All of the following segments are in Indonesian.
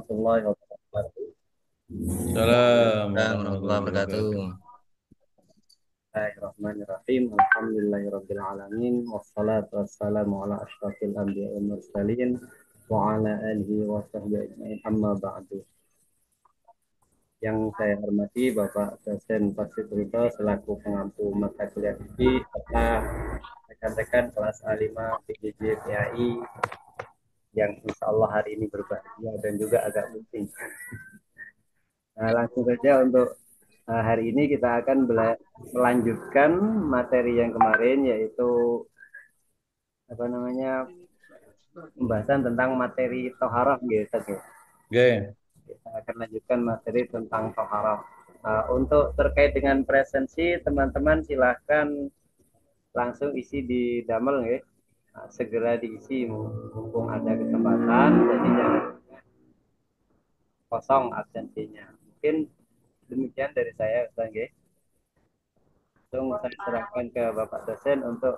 warahmatullahi wabarakatuh. Salam Assalamualaikum warahmatullahi warahmatullahi wabarakatuh. wabarakatuh. Bismillahirrahmanirrahim. Alhamdulillahirabbil alamin wassalatu wassalamu ala asyrafil anbiya'i wal mursalin wa ala alihi wa sahbihi ajmain. Amma ba'du. Yang saya hormati Bapak dosen Fasid Rito selaku pengampu mata kuliah fikih serta rekan-rekan kelas A5 PJJ PAI yang insya Allah hari ini berbahagia dan juga agak penting. Nah, langsung saja untuk hari ini kita akan melanjutkan materi yang kemarin yaitu apa namanya pembahasan tentang materi toharoh gitu. Oke, Kita akan lanjutkan materi tentang toharoh. Nah, untuk terkait dengan presensi teman-teman silahkan langsung isi di damel ya. Nah, segera diisi mumpung ada kesempatan jadi jangan kosong absensinya. Mungkin demikian dari saya Ustaz. Langsung saya serahkan ke Bapak dosen untuk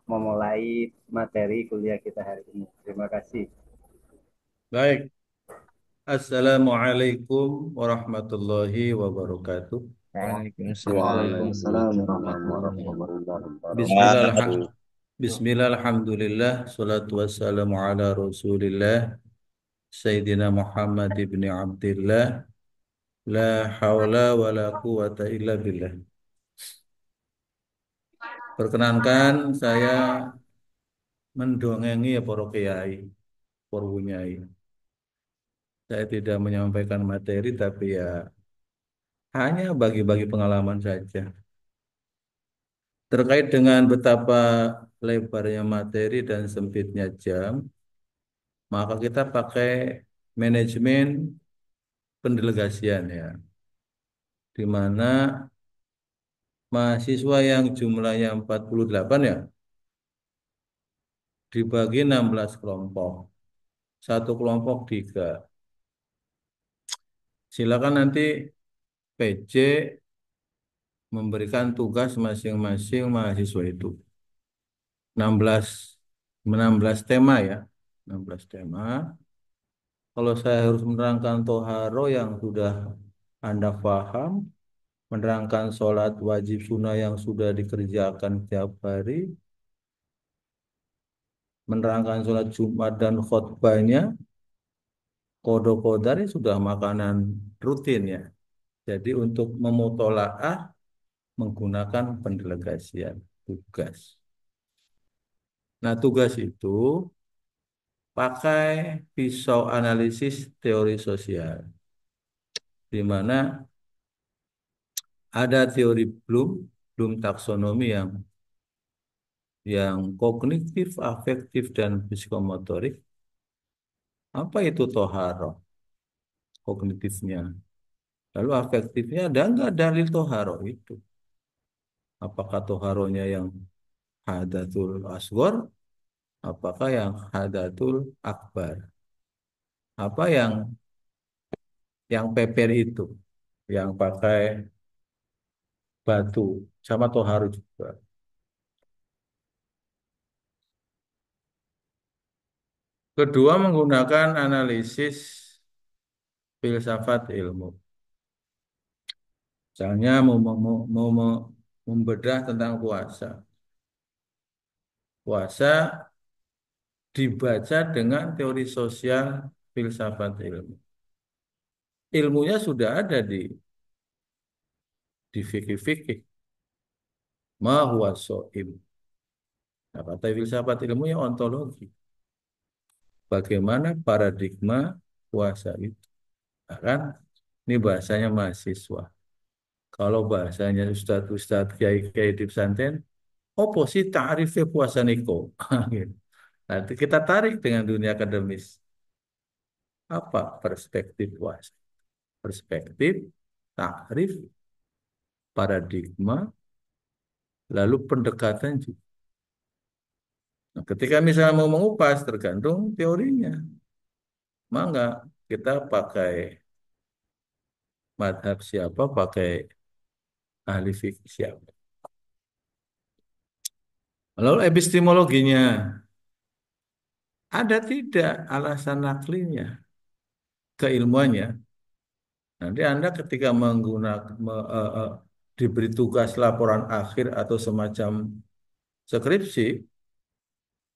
memulai materi kuliah kita hari ini. Terima kasih. baik. Assalamualaikum warahmatullahi wabarakatuh. Waalaikumsalam Waalaikumsalam warahmatullahi warahmatullahi Bismillah, wabarakatuh. Bismillah, alhamdulillah, salatu wassalamu ala rasulillah, Sayyidina Muhammad ibn Abdillah, la hawla wa la quwata illa billah. Perkenankan saya mendongengi ya para kiai, para bunyai. Saya tidak menyampaikan materi, tapi ya hanya bagi-bagi pengalaman saja. Terkait dengan betapa lebarnya materi dan sempitnya jam, maka kita pakai manajemen pendelegasian ya, di mana mahasiswa yang jumlahnya 48 ya, dibagi 16 kelompok. Satu kelompok 3. Silakan nanti PJ memberikan tugas masing-masing mahasiswa itu. 16 16 tema ya. 16 tema. Kalau saya harus menerangkan toharo yang sudah Anda paham, menerangkan sholat wajib sunnah yang sudah dikerjakan tiap hari, menerangkan sholat Jumat dan khutbahnya, kodok kodari sudah makanan rutin ya. Jadi untuk memutolaah menggunakan pendelegasian tugas. Nah tugas itu pakai pisau analisis teori sosial, di mana ada teori Bloom, Bloom taksonomi yang kognitif, afektif, dan psikomotorik. Apa itu toharo? Kognitifnya. Lalu afektifnya ada nggak dalil toharo itu? Apakah toharonya yang hadatul asgor? Apakah yang hadatul akbar? Apa yang peper itu? Yang pakai batu sama toharo juga. Kedua menggunakan analisis filsafat ilmu. Misalnya membedah tentang puasa. Puasa dibaca dengan teori sosial filsafat ilmu. Ilmunya sudah ada di fikih-fikih. Ma huwa shaim. Nah, kata filsafat ilmunya ontologi. Bagaimana paradigma puasa itu. Nah, kan ini bahasanya mahasiswa. Kalau bahasanya ustadz-ustadz kiai-kiai di pesantren, apa sih ta'rifnya puasa niko? Gitu. Nanti kita tarik dengan dunia akademis. Apa perspektif puasa? Perspektif, takrif, paradigma, lalu pendekatan juga. Nah, ketika misalnya mau mengupas, tergantung teorinya. Maka kita pakai madhab siapa, pakai ahli fikih siapa. Lalu epistemologinya, ada tidak alasan naklinya? keilmuannya. Nanti Anda ketika menggunakan diberi tugas laporan akhir atau semacam skripsi,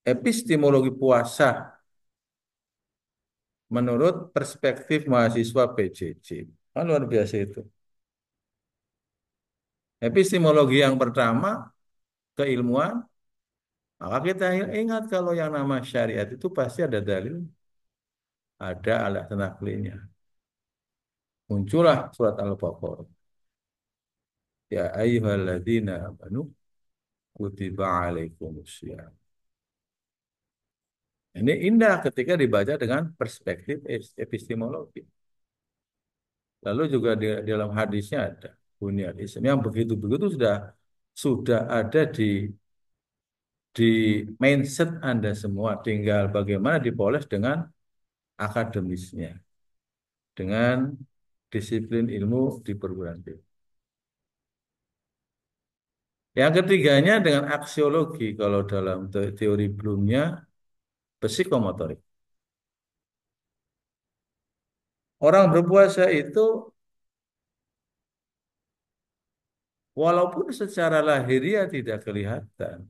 epistemologi puasa menurut perspektif mahasiswa PJJ. Kan luar biasa itu. Epistemologi yang pertama, keilmuan, maka kita ingat kalau yang nama syariat itu pasti ada dalil, ada alasan naklinya. Muncullah surat Al-Baqarah. Ya ayyuhalladzina amanu kutiba alaikumussyiyam. Ini indah ketika dibaca dengan perspektif epistemologi. Lalu juga di dalam hadisnya ada bunyal Islam yang begitu-begitu sudah ada di mindset Anda semua. Tinggal bagaimana dipoles dengan akademisnya, dengan disiplin ilmu di perguruan tinggi. Yang ketiganya dengan aksiologi, kalau dalam teori Bloomnya psikomotorik. Orang berpuasa itu walaupun secara lahiriah tidak kelihatan,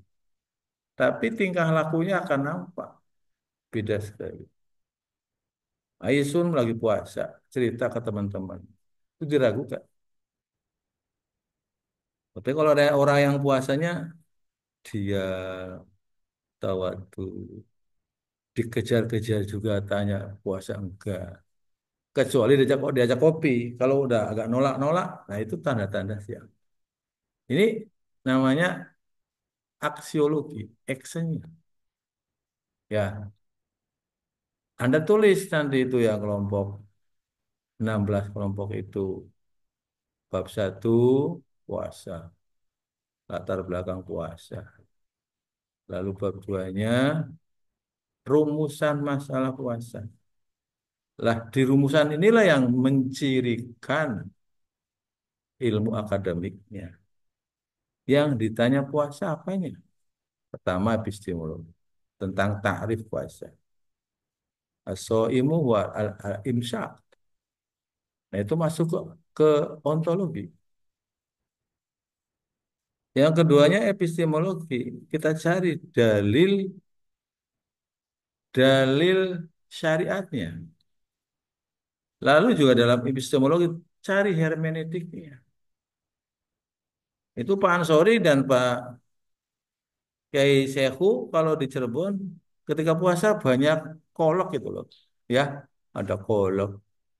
tapi tingkah lakunya akan nampak beda sekali. Aisun lagi puasa, cerita ke teman-teman, itu diragukan. Tapi kalau ada orang yang puasanya, dia tawadu, dikejar-kejar juga tanya puasa enggak. Kecuali diajak kopi, kalau udah agak nolak-nolak, nah itu tanda-tanda siap. Ini namanya aksiologi, actionnya. Ya, Anda tulis nanti itu ya kelompok 16 kelompok itu bab satu puasa, latar belakang puasa. Lalu bab 2-nya rumusan masalah puasa. Lah di rumusan inilah yang mencirikan ilmu akademiknya. Yang ditanya puasa apanya? Pertama epistemologi tentang takrif puasa. As-shaimu wa al-imsak. Nah, itu masuk ke ontologi. Yang keduanya epistemologi. Kita cari dalil syariatnya. Lalu juga dalam epistemologi cari hermeneutiknya. Itu Pak Ansori dan Pak Kiai Sekhu kalau di Cirebon ketika puasa banyak kolok gitu loh. Ya, ada kolok,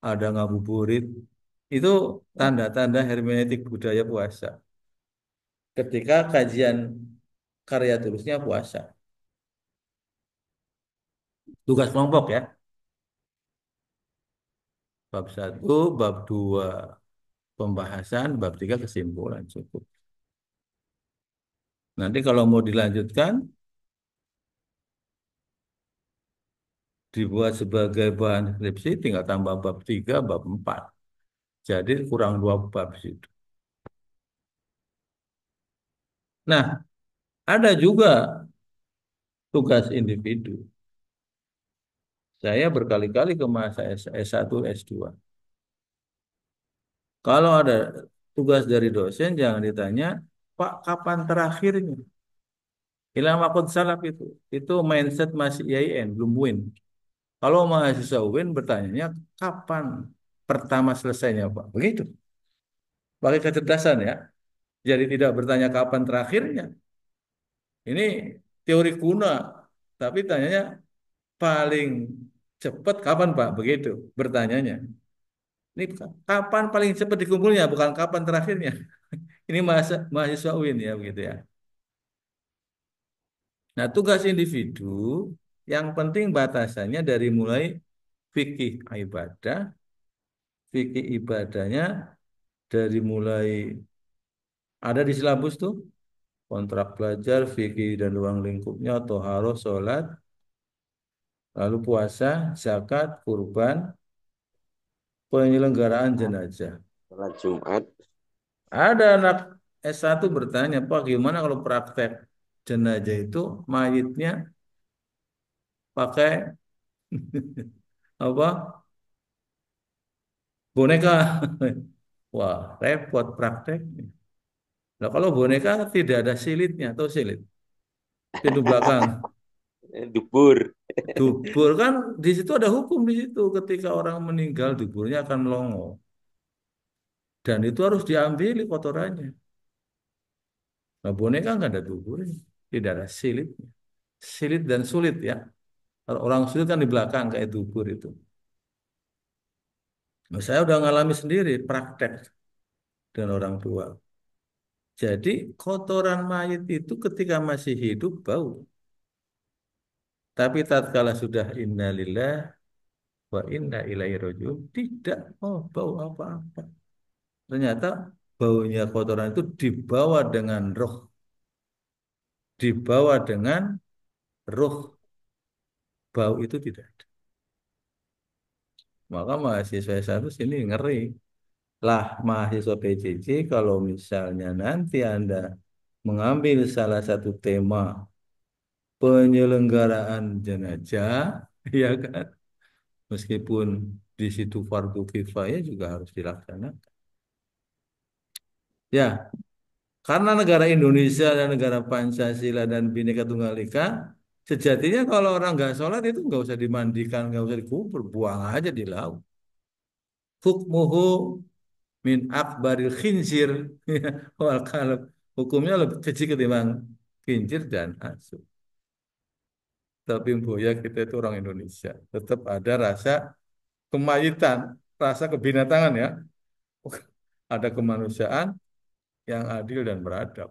ada ngabuburit. Itu tanda-tanda hermeneutik budaya puasa. Ketika kajian karya tulisnya puasa. Tugas kelompok ya. Bab satu, bab 2 pembahasan, bab 3 kesimpulan cukup. Nanti kalau mau dilanjutkan, dibuat sebagai bahan skripsi, tinggal tambah bab 3 bab 4. Jadi kurang 2 bab situ. Nah, ada juga tugas individu. Saya berkali-kali ke masa S1, S2. Kalau ada tugas dari dosen, jangan ditanya, Pak, kapan terakhirnya? Hilang waktu salaf itu. Itu mindset masih IAIN, belum win. Kalau mahasiswa UIN bertanya, kapan pertama selesainya, Pak? Begitu. Pakai kecerdasan ya. Jadi tidak bertanya kapan terakhirnya. Ini teori kuno. Tapi tanyanya paling cepat kapan, Pak? Begitu bertanyanya. Ini kapan paling cepat dikumpulnya, bukan kapan terakhirnya. Ini mahasiswa UIN ya, begitu ya. Nah, tugas individu yang penting batasannya dari mulai fikih ibadah, fikih ibadahnya dari mulai ada di silabus tuh kontrak pelajar, fikih dan ruang lingkupnya, toharoh, sholat, lalu puasa, zakat, kurban, penyelenggaraan jenazah. Sholat Jumat. Ada anak S1 bertanya, Pak, gimana kalau praktek jenazah itu mayitnya pakai apa? boneka. Wah, repot praktek. Nah, kalau boneka tidak ada silitnya atau silit, pintu belakang. Dubur. Dubur kan di situ ada hukum di situ. Ketika orang meninggal, duburnya akan melongo. Dan itu harus diambil kotorannya. Nah, boneka nggak ada duburnya, tidak ada silitnya. Silit dan sulit ya. Kalau orang sulit kan di belakang kayak dubur itu. Nah, saya udah ngalami sendiri praktek dengan orang tua. Jadi kotoran mayit itu ketika masih hidup bau. Tapi tatkala sudah innalillah wa inna ilaihi rajiun tidak mau bau apa-apa. Ternyata baunya kotoran itu dibawa dengan roh, dibawa dengan roh, bau itu tidak ada. Maka mahasiswa satu sini ngeri. Lah mahasiswa PJJ kalau misalnya nanti Anda mengambil salah satu tema penyelenggaraan jenazah, ya kan? Meskipun di situ fardu kifayah juga harus dilaksanakan. Ya, karena negara Indonesia dan negara Pancasila dan Bhinneka Tunggal Ika, sejatinya kalau orang nggak sholat itu nggak usah dimandikan, nggak usah dikubur, buang aja di laut. Hukmuhu min akbaril khinzir wal kalb. Hukumnya lebih kecil ketimbang kincir dan asu. Tapi Buya kita itu orang Indonesia, tetap ada rasa kemayitan, rasa kebinatangan ya. Ada kemanusiaan yang adil dan beradab.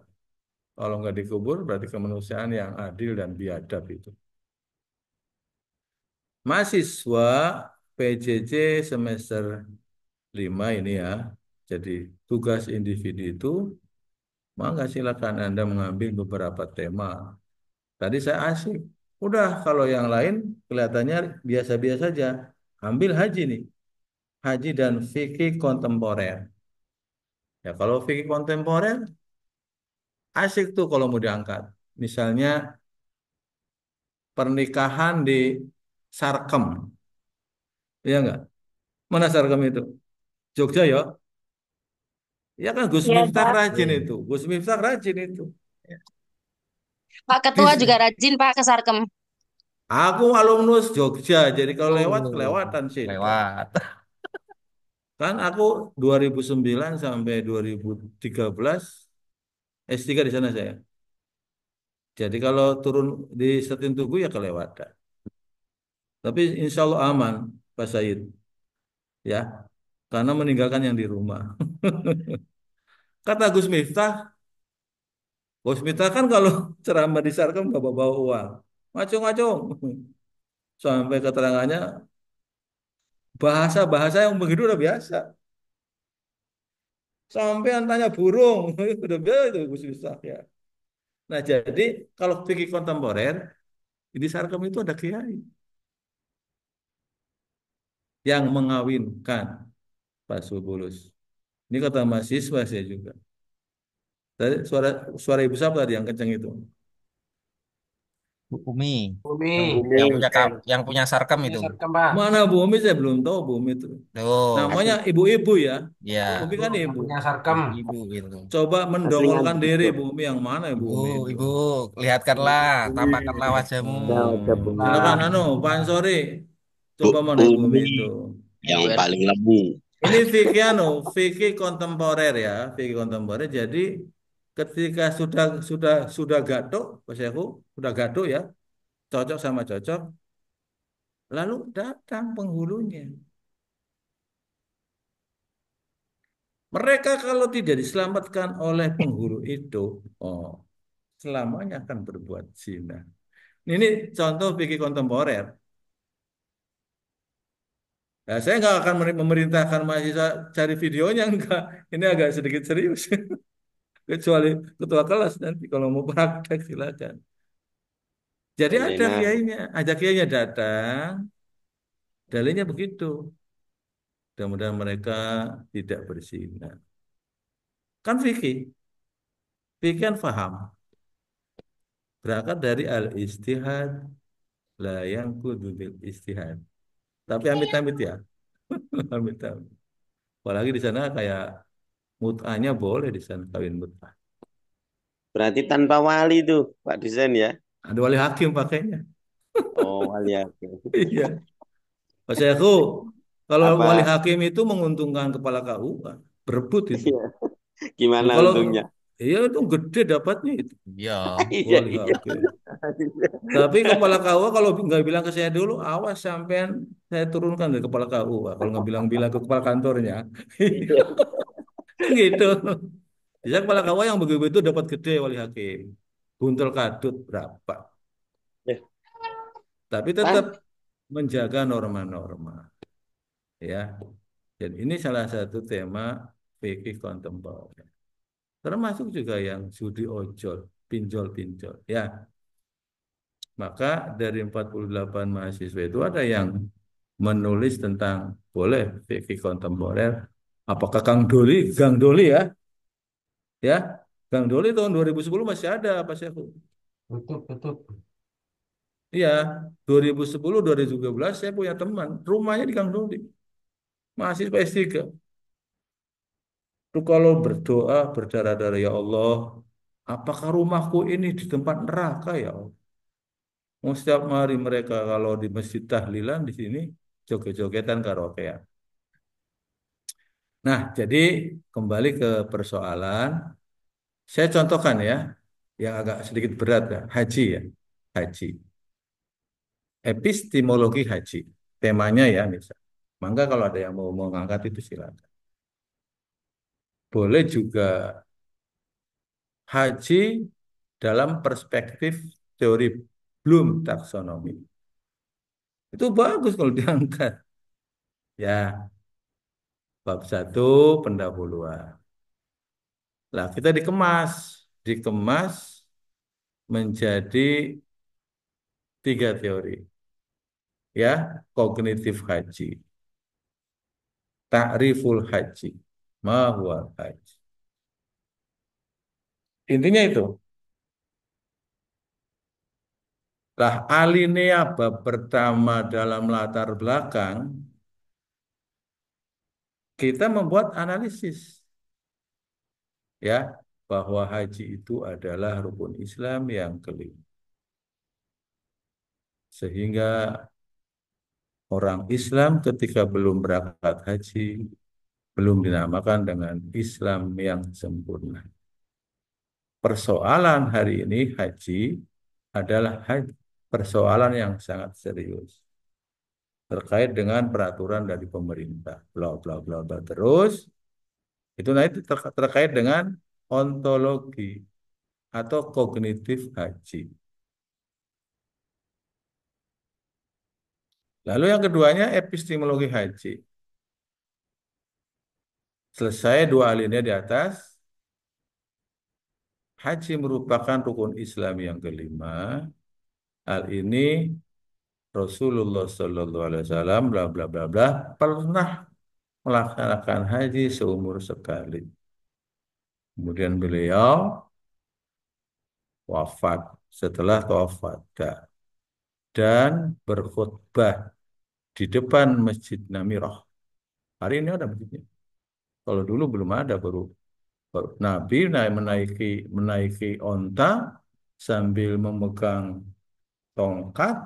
Kalau nggak dikubur berarti kemanusiaan yang adil dan biadab itu. Mahasiswa PJJ semester 5 ini ya. Jadi tugas individu itu, maka silakan Anda mengambil beberapa tema. Tadi saya asik. Udah kalau yang lain kelihatannya biasa-biasa saja. Ambil haji nih. Haji dan fikih kontemporer. Ya kalau fikih kontemporer asik tuh kalau mau diangkat. Misalnya pernikahan di Sarkem. Iya enggak? Mana Sarkem itu? Jogja ya? Ya kan Gus Iya, Miftah Pak. rajin Iya. itu. Gus Miftah rajin itu. Pak Ketua Di, juga rajin, Pak, ke Sarkem. aku alumnus Jogja, jadi kalau lewat Oh, kelewatan situ. lewat. Kan aku 2009 sampai 2013 S3 di sana saya. Jadi kalau turun di Setin Tugu ya kelewatan. Tapi insya Allah aman, Pak Said. Ya, karena meninggalkan yang di rumah. Kata Gus Miftah kan kalau ceramah di Sarkem nggak bawa uang. Macung-macung. Sampai keterangannya bahasa-bahasa yang begitu udah biasa. Sampai tanya burung, udah biasa itu Gus Miftah ya. Nah jadi kalau fikih kontemporer, di Sarkem itu ada kiai yang mengawinkan Pak Subulus. Ini kata mahasiswa saya juga. Tadi suara suara ibu siapa tadi yang kenceng itu? Bu Umi Bumi, yang Bumi. yang punya Sarkem punya itu. Sarkem, Pak. Mana Bu Umi? Saya belum tahu Bu Umi itu. Tuh, Namanya ibu-ibu ya. Bu Umi ya, Ibu kan yang ibu. punya Sarkem. ibu itu. Coba Aslinya mendongolkan diri begitu. Bu Umi yang mana Ibu Ibu, Umi itu? ibu, lihatkanlah, tampakkanlah Hmm. wajahmu. Ya, wajah Oh, bumi. silakan Pak, Pak Ansori. Bu Coba mana Ibu Umi Umi itu? yang Ibu RT. paling lemu. Ini fikih fikih kontemporer ya, fikih kontemporer. Jadi ketika sudah gaduh, Mas Yehu, sudah gaduh ya, cocok sama cocok, lalu datang penghulunya. Mereka kalau tidak diselamatkan oleh penghulu itu, oh, selamanya akan berbuat zina. Ini contoh fikih kontemporer. Nah, saya nggak akan memerintahkan mahasiswa cari videonya, enggak. Ini agak sedikit serius. Kecuali ketua kelas nanti kalau mau praktek silakan. Jadi ada Nah, kiainya, ada kiainya datang, dalilnya begitu. Mudah-mudahan mereka tidak berzina. Kan fikih, fikih kan paham. Berangkat dari al-istihad, la yang kudu bil istihad. Tapi amit-amit ya, amit-amit. Apalagi di sana kayak mut'ahnya boleh di sana kawin mut'ah. Berarti tanpa wali tuh, Pak Desain ya. Ada wali hakim pakainya. Oh, wali ya. Iya. Mas aku kalau wali Apa? hakim itu menguntungkan kepala KUA, berebut itu. Iya. Nah, Gimana kalau untungnya? iya itu gede dapatnya itu Iya. Iya, wali iya. hakim. Tapi kepala KUA kalau nggak bilang ke saya dulu, awas sampean saya turunkan dari kepala KUA. Kalau nggak bilang-bilang ke kepala kantornya, Iya. gitu. Bisa kepala KUA yang begitu dapat gede wali hakim. Buntel kadut berapa? Eh, Tapi tetap Pan, menjaga norma-norma, ya. Dan ini salah satu tema fikih kontemporer. Termasuk juga yang judi ojol, pinjol-pinjol, ya. Maka dari 48 mahasiswa itu ada yang menulis tentang boleh fikih kontemporer. Apakah Gang Doli ya? Ya, Gang Doli tahun 2010 masih ada apa sih? Tutup, tutup. Iya, 2010 2013 saya punya teman, rumahnya di Gang Doli, mahasiswa S3. Itu kalau berdoa berdarah-darah ya Allah, apakah rumahku ini di tempat neraka ya Allah? Mau setiap hari mereka kalau di masjid tahlilan di sini joget-jogetan karaokean. Nah, jadi kembali ke persoalan, saya contohkan ya, yang agak sedikit berat ya, haji ya, haji, epistemologi haji, temanya ya misal. Maka kalau ada yang mau mengangkat itu silakan. Boleh juga haji dalam perspektif teori Bloom taksonomi. Itu bagus kalau diangkat. Ya, bab satu pendahuluan. Lah kita dikemas menjadi tiga teori. Ya, kognitif haji, ta'riful haji, ma huwa haji. Intinya itu. Lah alinea bab pertama dalam latar belakang kita membuat analisis ya bahwa haji itu adalah rukun Islam yang kelima. Sehingga orang Islam ketika belum berangkat haji belum dinamakan dengan Islam yang sempurna. Persoalan hari ini haji adalah persoalan yang sangat serius terkait dengan peraturan dari pemerintah. Bla bla bla bla terus itu nanti terkait dengan ontologi atau kognitif haji. Lalu yang keduanya epistemologi haji. Selesai dua alinea di atas, haji merupakan rukun Islam yang kelima. Hal ini Rasulullah Shallallahu Alaihi Wasallam bla bla bla bla pernah melaksanakan haji seumur sekali. Kemudian beliau wafat setelah tawaf wada dan berkhutbah di depan Masjid Namirah. Hari ini ada masjidnya. Kalau dulu belum ada, baru Nabi menaiki onta sambil memegang tongkat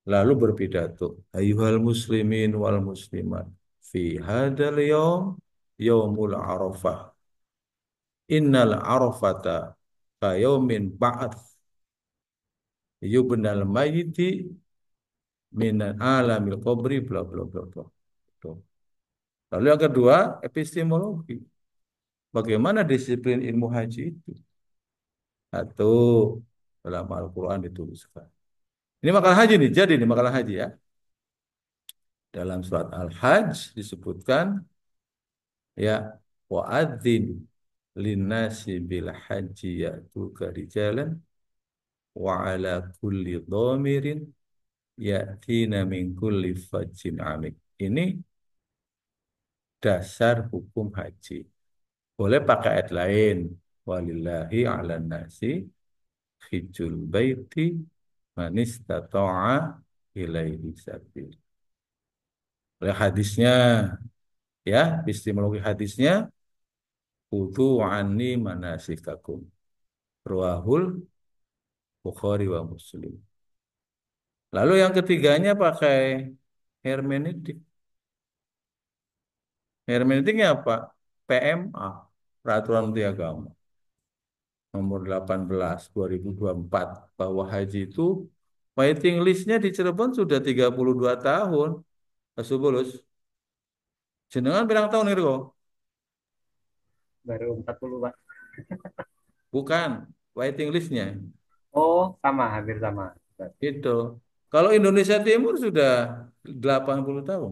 lalu berpidato. Ayuhal muslimin wal muslimat fi hadal yaum yaumul arafah. Innal arafata kayaumin ba'ats yubnal mayyiti minan alamil qabri bla bla bla bla. Tuh. Lalu yang kedua, epistemologi. Bagaimana disiplin ilmu haji itu? Satu, dalam Al-Quran dituliskan. Ini makalah haji nih, jadi ini makalah haji ya. Dalam surat Al-Hajj disebutkan, ya, wa'adzin linnasi bil haji ya'tuka rijalan wa ala kulli dhamirin ya'tina min kulli fajjin amik. Ini dasar hukum haji. Boleh pakai ayat lain. Walillahi ala nasi hijjul baiti man istata'a ilaihi sabil. Oleh hadisnya Ya, epistemologi hadisnya Khudu anni manasikakum. Rawahul Bukhari wa Muslim. Lalu yang ketiganya pakai hermeneutik. Hermeneutiknya apa? PMA, Peraturan Menteri Agama nomor 18 2024 bahwa haji itu waiting listnya di Cirebon sudah 32 tahun. Asubulus. Jenengan berapa tahun itu kok? Baru 40, Pak. Bukan, waiting listnya. Oh, sama, hampir sama. Itu. Kalau Indonesia Timur sudah 80 tahun.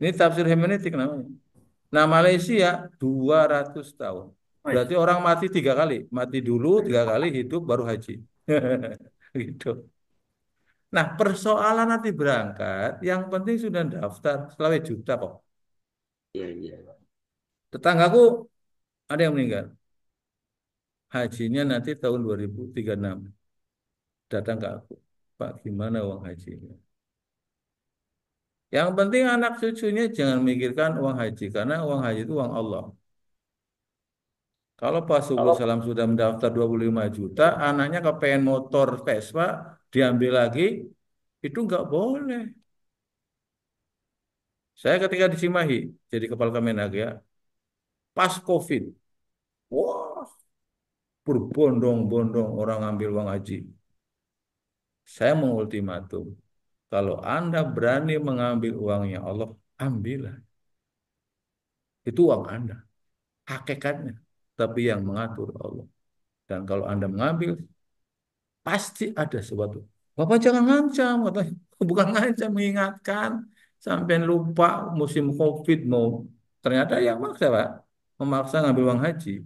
Ini tafsir hermeneutik namanya. Nah, Malaysia 200 tahun. Wih, Berarti orang mati 3 kali. Mati dulu 3 kali, hidup baru haji. Gitu. Nah, persoalan nanti berangkat, yang penting sudah daftar, selawe juta kok. Iya, iya. Tetanggaku ada yang meninggal. Hajinya nanti tahun 2036. Datang ke aku. Pak, gimana uang hajinya? Yang penting anak cucunya jangan mikirkan uang haji, karena uang haji itu uang Allah. Kalau Pak Subul Salam sudah mendaftar 25 juta, anaknya kepengen motor Vespa, diambil lagi, itu nggak boleh. Saya ketika di Cimahi, jadi kepala Kemenag ya, pas COVID, wah, berbondong-bondong orang ambil uang haji. Saya mengultimatum, kalau Anda berani mengambil uangnya Allah, ambillah. Itu uang Anda, hakikatnya. Tapi yang mengatur Allah. Dan kalau Anda mengambil, pasti ada sesuatu. Bapak jangan ngancam, katanya. Bukan ngancam, mengingatkan. Sampai lupa musim COVID mau. Ternyata yang maksa, Pak. Memaksa ngambil uang haji.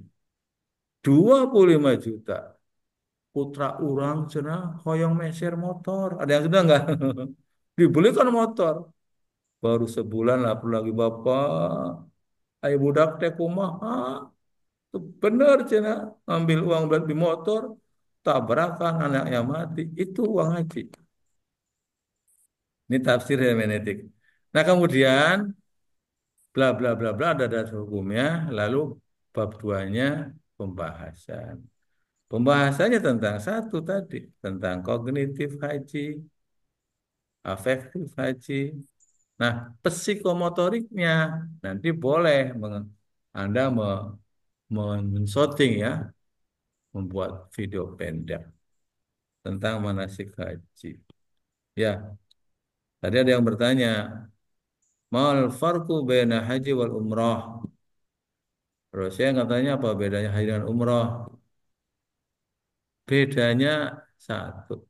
25 juta. Putra orang cenah hoyong meser motor. Ada yang sudah enggak? Dibelikan motor. Baru sebulan lah lagi Bapak. Ayo budak teh kumaha. Bener cina ambil uang di motor, tabrakan anaknya mati, itu uang haji. Ini tafsir hermeneutik. Nah kemudian bla bla bla bla ada dasar hukumnya, lalu bab duanya pembahasan. Pembahasannya tentang satu tadi, tentang kognitif haji, afektif haji. Nah, psikomotoriknya nanti boleh Anda men-shooting ya, membuat video pendek tentang manasik haji. Ya, tadi ada yang bertanya, mal farku baina haji wal umrah. Terus saya katanya apa bedanya haji dan umrah? Bedanya satu.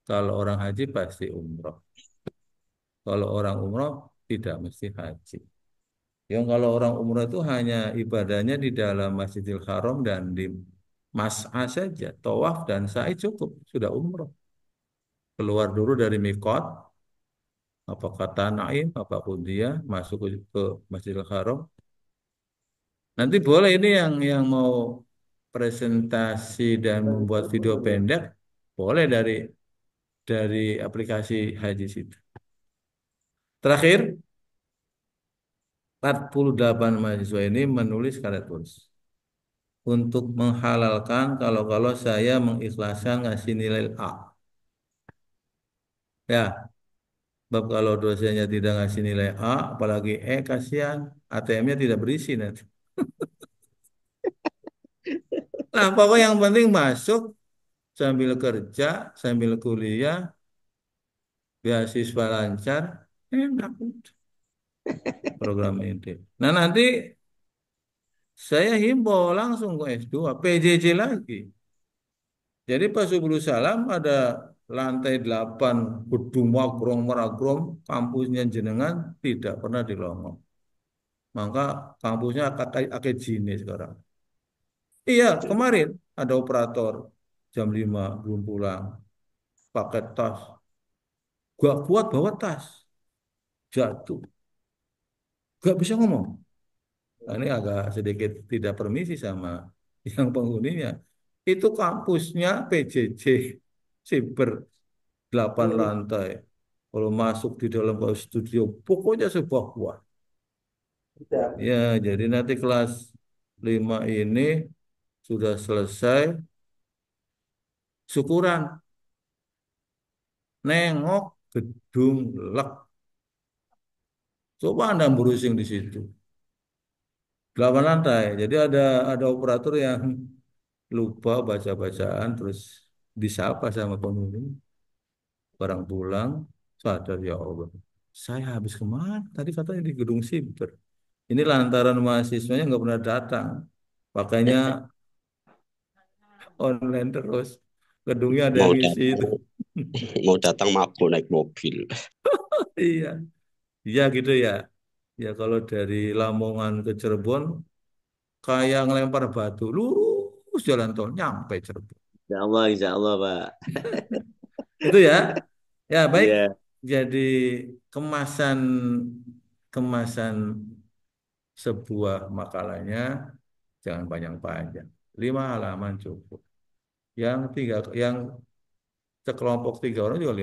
Kalau orang haji pasti umrah. Kalau orang umrah tidak mesti haji. Yang kalau orang umrah itu hanya ibadahnya di dalam Masjidil Haram dan di Mas'ah saja, tawaf dan sa'i cukup, sudah umrah. Keluar dulu dari mikot, apakah Tanaim, apa Qudiyah, masuk ke Masjidil Haram. Nanti boleh ini yang mau presentasi dan membuat video pendek, boleh dari aplikasi Haji situ. Terakhir, 48 mahasiswa ini menulis karya tulis untuk menghalalkan kalau saya mengikhlaskan ngasih nilai A. Ya, sebab kalau dosennya tidak ngasih nilai A, apalagi E, kasihan, ATM-nya tidak berisi nanti. Nah, pokoknya yang penting masuk sambil kerja, sambil kuliah, beasiswa lancar, enak program ini. Nah, nanti saya himbau langsung ke S2, PJJ lagi. Jadi pas Subulu Salam ada lantai 8 gedung magrong meragrong, kampusnya jenengan tidak pernah dilongok. Maka kampusnya akad jini sekarang. Iya, kemarin ada operator jam 5 belum pulang, pakai tas. Gak kuat bawa tas, jatuh. Gak bisa ngomong. Nah, ini agak sedikit tidak permisi sama yang penghuninya. Itu kampusnya PJJ, Siber 8 lantai. Kalau masuk di dalam studio, pokoknya sebuah kuat. Ya, jadi nanti kelas 5 ini sudah selesai syukuran, nengok gedung lek. Coba Anda browsing di situ. 8 lantai. Jadi ada operator yang lupa baca-bacaan terus disapa sama penghuni. Barang pulang, sadar ya Allah. Saya habis kemana? Tadi katanya di gedung Siber. Ini lantaran mahasiswanya nggak pernah datang. Makanya online terus. Gedungnya ada yang Mau ngisi itu. datang, mau datang mabuk naik mobil. Iya, iya gitu ya. Ya kalau dari Lamongan ke Cirebon kayak ngelempar batu lurus jalan tol nyampe Cirebon. Insya Allah, Pak. Itu ya. Ya baik. Iya. Jadi kemasan kemasan sebuah makalahnya jangan panjang-panjang. 5 halaman cukup. Yang sekelompok 3 orang juga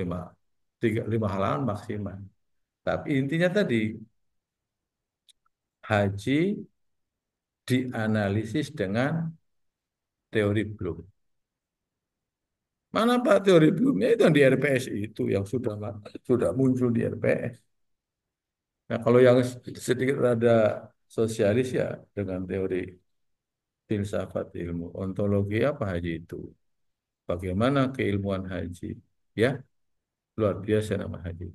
lima halaman maksimal. Tapi intinya tadi haji dianalisis dengan teori belum. Mana Pak teori belumnya itu yang di RPS itu yang sudah muncul di RPS. Nah kalau yang sedikit rada sosialis ya dengan teori filsafat ilmu ontologi apa haji itu. Bagaimana keilmuan haji? Ya, luar biasa nama haji.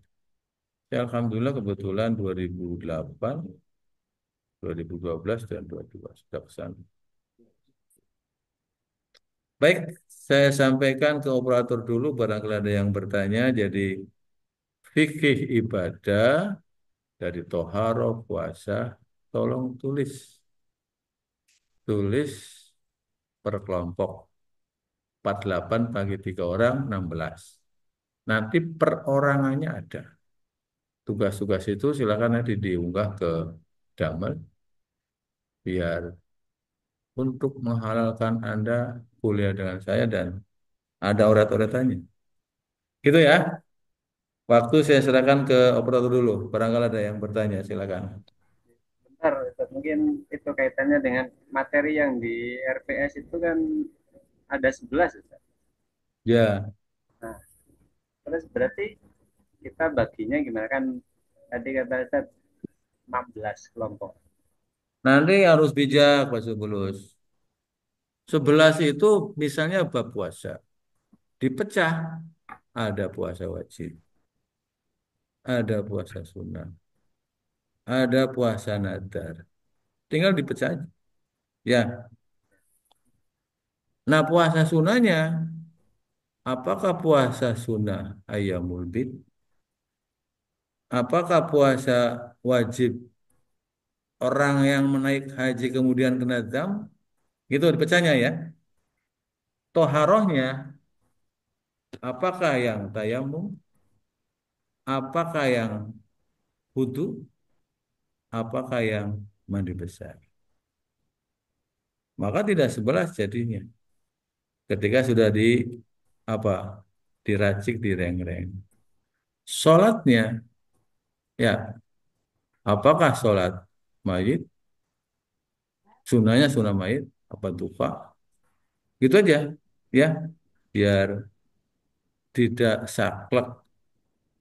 Ya, Alhamdulillah kebetulan 2008, 2012 dan 2022 sudah ke sana. Baik, saya sampaikan ke operator dulu barangkali ada yang bertanya. Jadi fikih ibadah dari toharoh puasa, tolong tulis per kelompok 48 bagi 3 orang 16. Nanti perorangannya ada. Tugas-tugas itu silakan nanti diunggah ke Damel biar untuk menghalalkan Anda kuliah dengan saya dan ada urat-uratannya. Gitu ya. Waktu saya serahkan ke operator dulu. Barangkali ada yang bertanya, silakan. Bentar, Ustaz. Mungkin itu kaitannya dengan materi yang di RPS itu kan ada 11, Ustaz. Ya, Nah, terus berarti kita baginya gimana kan tadi kata Ustaz 16 kelompok. nanti harus bijak, Pak Subulus. 11 itu misalnya bab puasa. Dipecah. Ada puasa wajib, ada puasa sunnah, ada puasa nadar. Tinggal dipecah aja. Ya, nah puasa sunnahnya, apakah puasa sunnah Ayyamul Bid? Apakah puasa wajib orang yang menaik haji kemudian kena dzam? Gitu dipecahnya ya. Toharohnya, apakah yang tayamum? Apakah yang wudu? Apakah yang mandi besar? Maka tidak 11 jadinya. Ketika sudah apa diracik direng-reng. Sholatnya ya apakah sholat mayit sunahnya sunah mayit apa duha gitu aja ya biar tidak saklek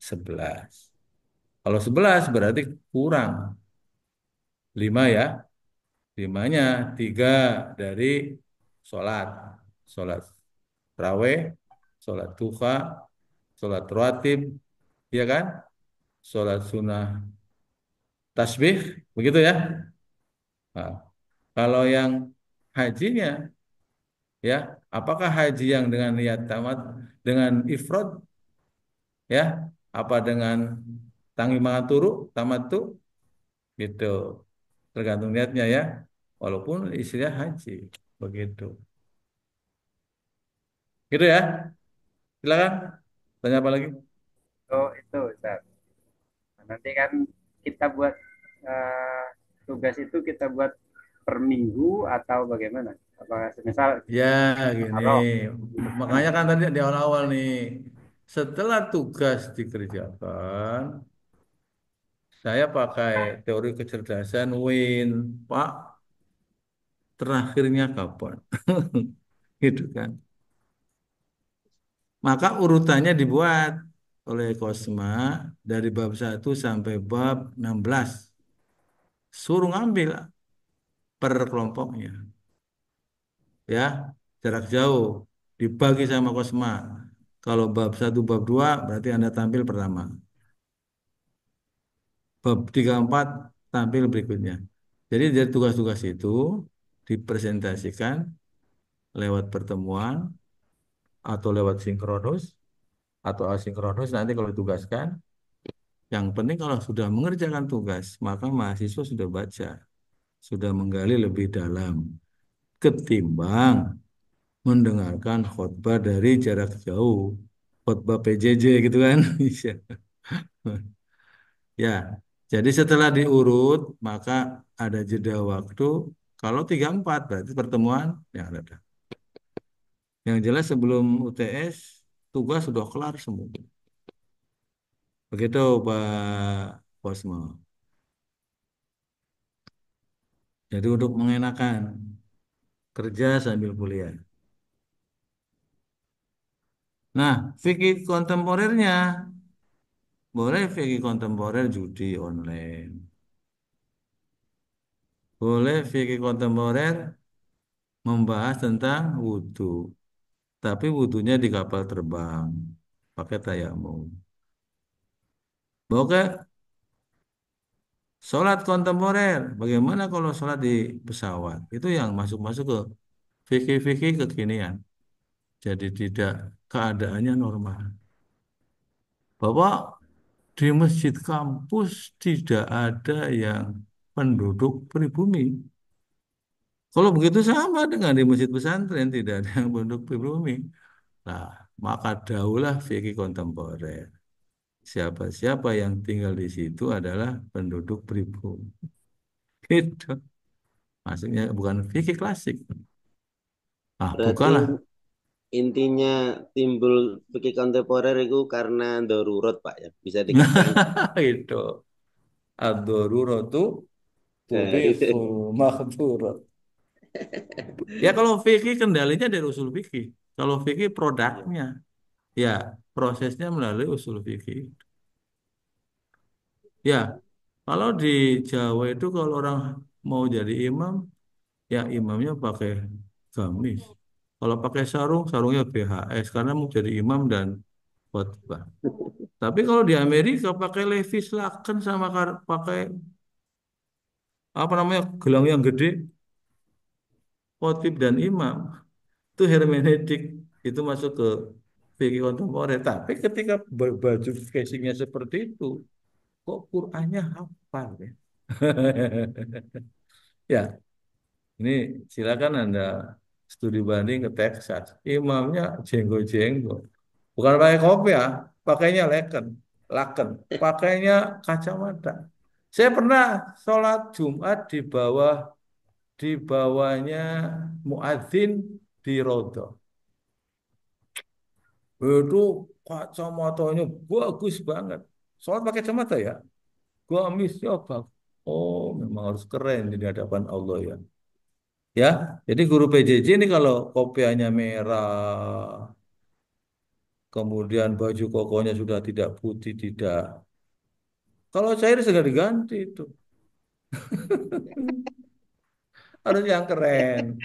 11. Kalau 11 berarti kurang 5 ya. Limanya 3 dari sholat. Sholat raweh, sholat duha, sholat rawatib, ya kan? Sholat sunnah tasbih, begitu ya. Nah, kalau yang hajinya, ya, apakah haji yang dengan niat tamat, dengan ifrad, ya, apa dengan tangi mangaturu, tamat tuh, gitu. Tergantung niatnya ya. Walaupun istilah haji, begitu. Gitu ya. Silakan. Tanya apa lagi? Oh, itu Ustaz. Nah, nanti kan kita buat eh, tugas itu kita buat per minggu atau bagaimana? Apakah misal Ya, gini. taruh Makanya kan tadi di awal-awal nih, setelah tugas dikerjakan, Saya pakai teori kecerdasan Win, Pak. Terakhirnya kapan? Gitu kan. Maka urutannya dibuat oleh Kosma dari bab 1 sampai bab 16. Suruh ngambil per kelompoknya. Ya, jarak jauh. Dibagi sama Kosma. Kalau bab 1, bab 2 berarti Anda tampil pertama. Bab 3, 4 tampil berikutnya. Jadi dari tugas-tugas itu dipresentasikan lewat pertemuan atau lewat sinkronus atau asinkronus nanti kalau ditugaskan. Yang penting kalau sudah mengerjakan tugas, maka mahasiswa sudah baca, sudah menggali lebih dalam ketimbang mendengarkan khotbah dari jarak jauh, khotbah PJJ gitu kan. Ya, jadi setelah diurut, maka ada jeda waktu. Kalau 3, 4 berarti pertemuan, ya ada. Yang jelas sebelum UTS, tugas sudah kelar semua. Begitu Pak Posmo. Jadi untuk mengenakan kerja sambil kuliah. Nah, fikih kontemporernya boleh fikih kontemporer judi online. Boleh fikih kontemporer membahas tentang wudhu. Tapi wudhunya di kapal terbang. Pakai tayamum. Oke, sholat kontemporer. Bagaimana kalau sholat di pesawat? Itu yang masuk-masuk ke fikih-fikih kekinian. Jadi tidak keadaannya normal. Bapak di masjid kampus tidak ada yang penduduk pribumi. Kalau begitu sama dengan di masjid pesantren tidak ada yang penduduk pribumi. Nah, maka daulah fikih kontemporer. Siapa-siapa yang tinggal di situ adalah penduduk pribumi. Gitu. Maksudnya bukan fikih klasik. Ah, Berarti bukalah. intinya timbul fikih kontemporer itu karena darurat, Pak ya. Bisa dikatakan. Itu. Ad-daruratu Itu. tubihul mahdurat. Ya kalau fikih kendalinya dari usul fikih. Kalau fikih produknya, ya prosesnya melalui usul fikih. Ya, kalau di Jawa itu kalau orang mau jadi imam, ya imamnya pakai gamis. Kalau pakai sarung, sarungnya BHS karena mau jadi imam dan khotbah. Tapi kalau di Amerika pakai levis laken sama pakai apa namanya gelang yang gede, khotib dan imam itu hermeneutik itu masuk ke fikih kontemporer. Tapi ketika baju casingnya seperti itu, kok Qurannya hafal ya? Ya, ini silakan Anda studi banding ke Texas. Imamnya jenggo-jenggo. Bukan pakai kopi ya, pakainya laken, pakainya kacamata. Saya pernah sholat Jumat di bawahnya muadzin di Rodo. Itu kacamatanya bagus banget. Sholat pakai kacamata ya, gamisnya bagus. Oh, memang harus keren di hadapan Allah ya. Ya, jadi guru PJJ ini kalau kopiahnya merah, kemudian baju kokonya sudah tidak putih, tidak. Kalau cair segera diganti itu. Harus yang keren.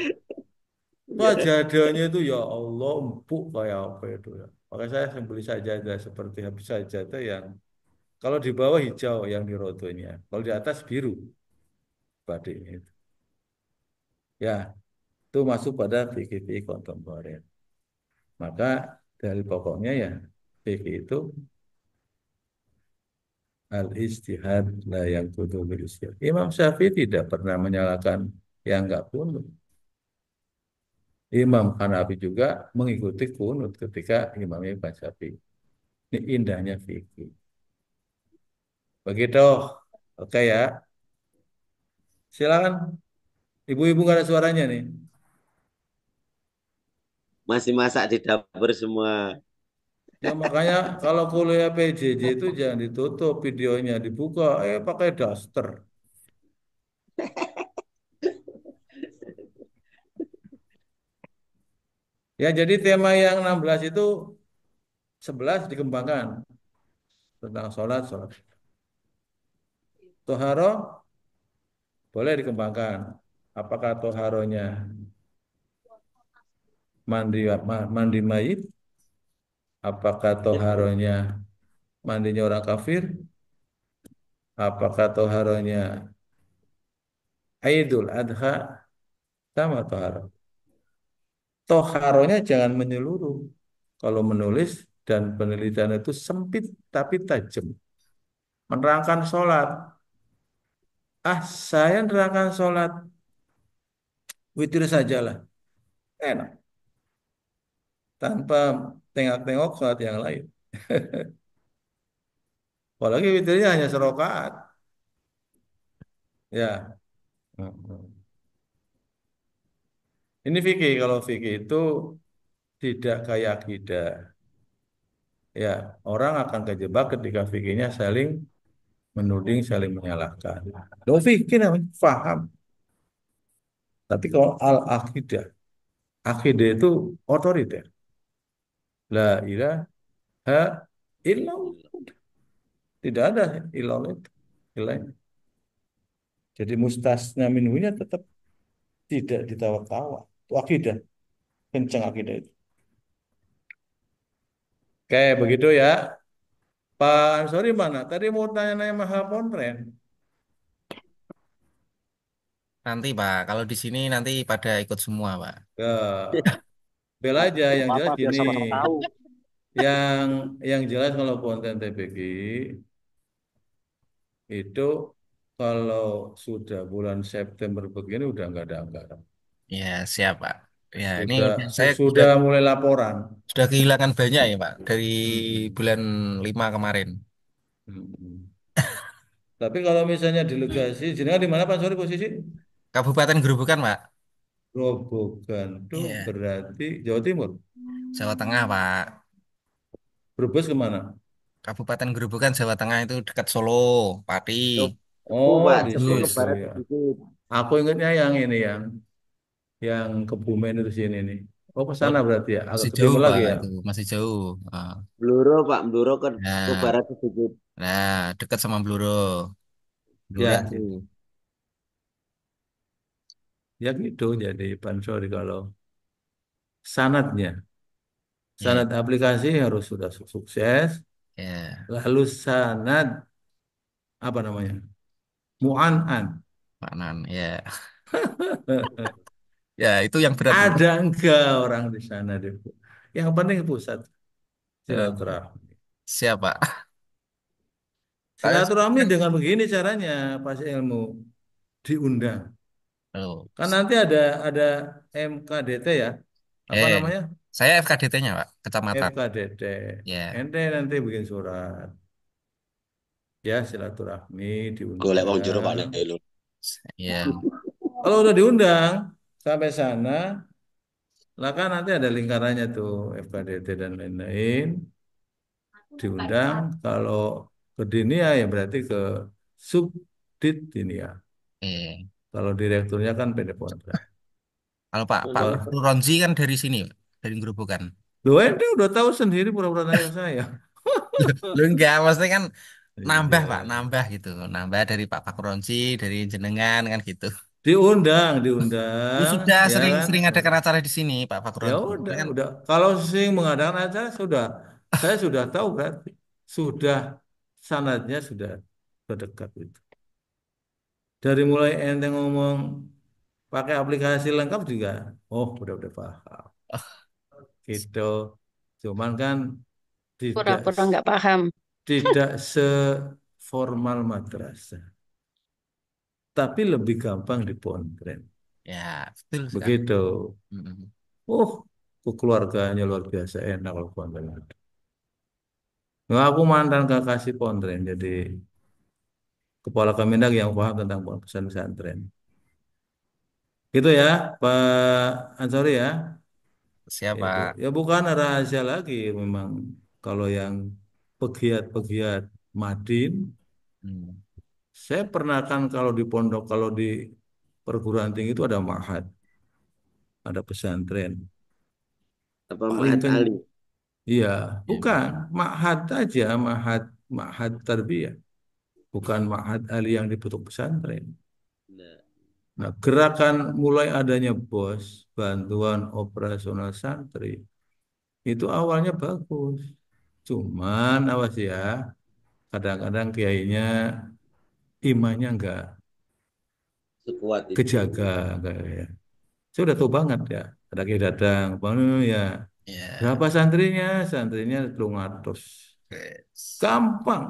Ya. Sajadahnya itu ya Allah empuk kayak apa itu ya. Maka saya beli sajadah seperti habis sajadah yang kalau di bawah hijau yang di rotonya, kalau di atas biru batiknya itu. Ya, itu masuk pada fikih kontemporer. Maka dari pokoknya ya fikih itu al-ijtihad la yang kudu bil Imam Syafi'i tidak pernah menyalahkan yang enggak kunut. Imam Hanafi juga mengikuti kunut ketika imamnya Imam Syafi'i. Ini indahnya fikih. Begitu. Oke ya. Silakan. Ibu-ibu nggak ada suaranya nih. Masih masak di dapur semua. Ya makanya kalau kuliah PJJ itu jangan ditutup videonya, dibuka, pakai daster. Ya jadi tema yang 16 itu 11 dikembangkan tentang sholat, sholat. Toharo boleh dikembangkan. Apakah toharonya mandi mandi mayit? Apakah toharonya mandinya orang kafir? Apakah toharonya Aidul Adha? Sama toharo. Toharonya jangan menyeluruh. Kalau menulis dan penelitian itu sempit tapi tajam. Menerangkan sholat. Saya menerangkan sholat. Witir sajalah. Enak. Tanpa tengok-tengok sholat yang lain. Apalagi witirnya hanya serokaat. Ya. Ini fikih. Kalau fikih itu tidak kayak akidah. Ya, orang akan kejebak ketika fikihnya saling menuding, saling menyalahkan. Lo fikih namanya, faham. Tapi kalau al-akidah, akidah itu otoriter. La ilaha illallah. Tidak ada illallah itu. Ilahnya. Jadi mustasna minhunya tetap tidak ditawar-tawar. Itu akidah. Kencang akidah itu. Oke, begitu ya. Pak Ansori mana? Tadi mau tanya-nanya mahal pontren. Nanti Pak, kalau di sini nanti pada ikut semua Pak. Ya, bel aja. Yang Apa jelas biar gini. sama-sama tahu. Yang yang jelas kalau konten TPG itu kalau sudah bulan September begini udah nggak ada anggaran. Ya siap Pak. Ya ini Sudah saya sudah mulai laporan. sudah kehilangan banyak ya Pak dari Hmm. bulan 5 kemarin. Hmm. Tapi kalau misalnya delegasi, jenengan di mana Pak Sori posisi? Kabupaten Gerobokan Pak. Grobogan tuh Iya. berarti Jawa Timur. Jawa Tengah Pak. Brebes kemana? Kabupaten Gerobokan Jawa Tengah itu dekat Solo, Pati. Oh, Oh, Pak, di jauh ke situ barat ya. sedikit. Aku ingatnya yang ini yang Kebumen itu sini nih. Oh, ke Oh, sana berarti ya, agak masih ke jauh timur Pak lagi ya. itu, masih jauh. Ah. Bluro, Pak, Bluro ke Nah, barat sedikit. nah dekat sama Bluro. Blora Ya, tuh. ya gitu. Jadi Pak Sori kalau sanatnya, Ya, sanat aplikasi harus sudah sukses. ya, Lalu sanat apa namanya? Mu'an'an. Pak Nan. Ya, ya itu yang berat Pak. Ada enggak orang di sana deh? Yang penting pusat Eh, silaturahmi. siap Pak. Kayak Silaturahmi kan, dengan begini caranya, pas ilmu diundang. oh, Kan nanti ada MKDT ya, apa eh, namanya? saya FKDT-nya Pak, kecamatan. FKDT. Ya, Ente nanti bikin surat. Ya silaturahmi Golek wong jero Pak diundang. Nelo. ya, Kalau udah diundang sampai sana, lah kan nanti ada lingkarannya tuh FKDT dan lain-lain. Diundang kalau ke Dinia ya berarti ke Subdit Dinia. eh. Kalau direkturnya kan PD Pondra. Kalau Pak Kalau Ronzi kan dari sini, Pak, dari Gerobokan. lu ente udah tahu sendiri pura-pura nanya ke saya. Lu enggak, maksudnya kan nambah Pak, Iya. nambah gitu, nambah dari Pak Ronzi, dari jenengan kan gitu. Diundang, Lu diundang, sudah ya sering kan? sering adakan acara di sini Pak Ya Ronzi. udah, Ini kan, udah. Kalau sing mengadakan acara sudah, saya sudah tahu berarti sudah sanadnya sudah dekat itu. Dari mulai ente ngomong pakai aplikasi lengkap juga, oh udah paham. Gitu. Cuman kan tidak Pura-pura nggak paham. tidak seformal madrasah, tapi lebih gampang dipontren. ya betul sekali. Begitu. Mm-mm. Oh, keluarganya luar biasa enak kalau pontren itu. Nah, aku mantan kakasih pontren, jadi kepala Kemendag yang paham tentang pesantren. Gitu ya, Pak Ansori ya. Siapa? Itu ya bukan rahasia lagi, memang Kalau yang pegiat-pegiat Madin, Hmm. saya pernah kan kalau di pondok, kalau di perguruan tinggi itu ada ma'had, ada pesantren. Apa Paling Ma'had kan, Ali? iya, Ya. bukan ma'had aja, ma'had ma'had tarbiyah, bukan ma'had ali yang dibentuk pesantren. Nah, Nah, gerakan mulai adanya BOS, bantuan operasional santri, itu awalnya bagus. Cuman awas ya, kadang-kadang kiainya imannya enggak sekuat itu. kejaga, enggak ya. Saya udah tahu banget ya. Ada kiai datang, bangun ya. Ya. Berapa santrinya? Santrinya 300. Yes. Gampang.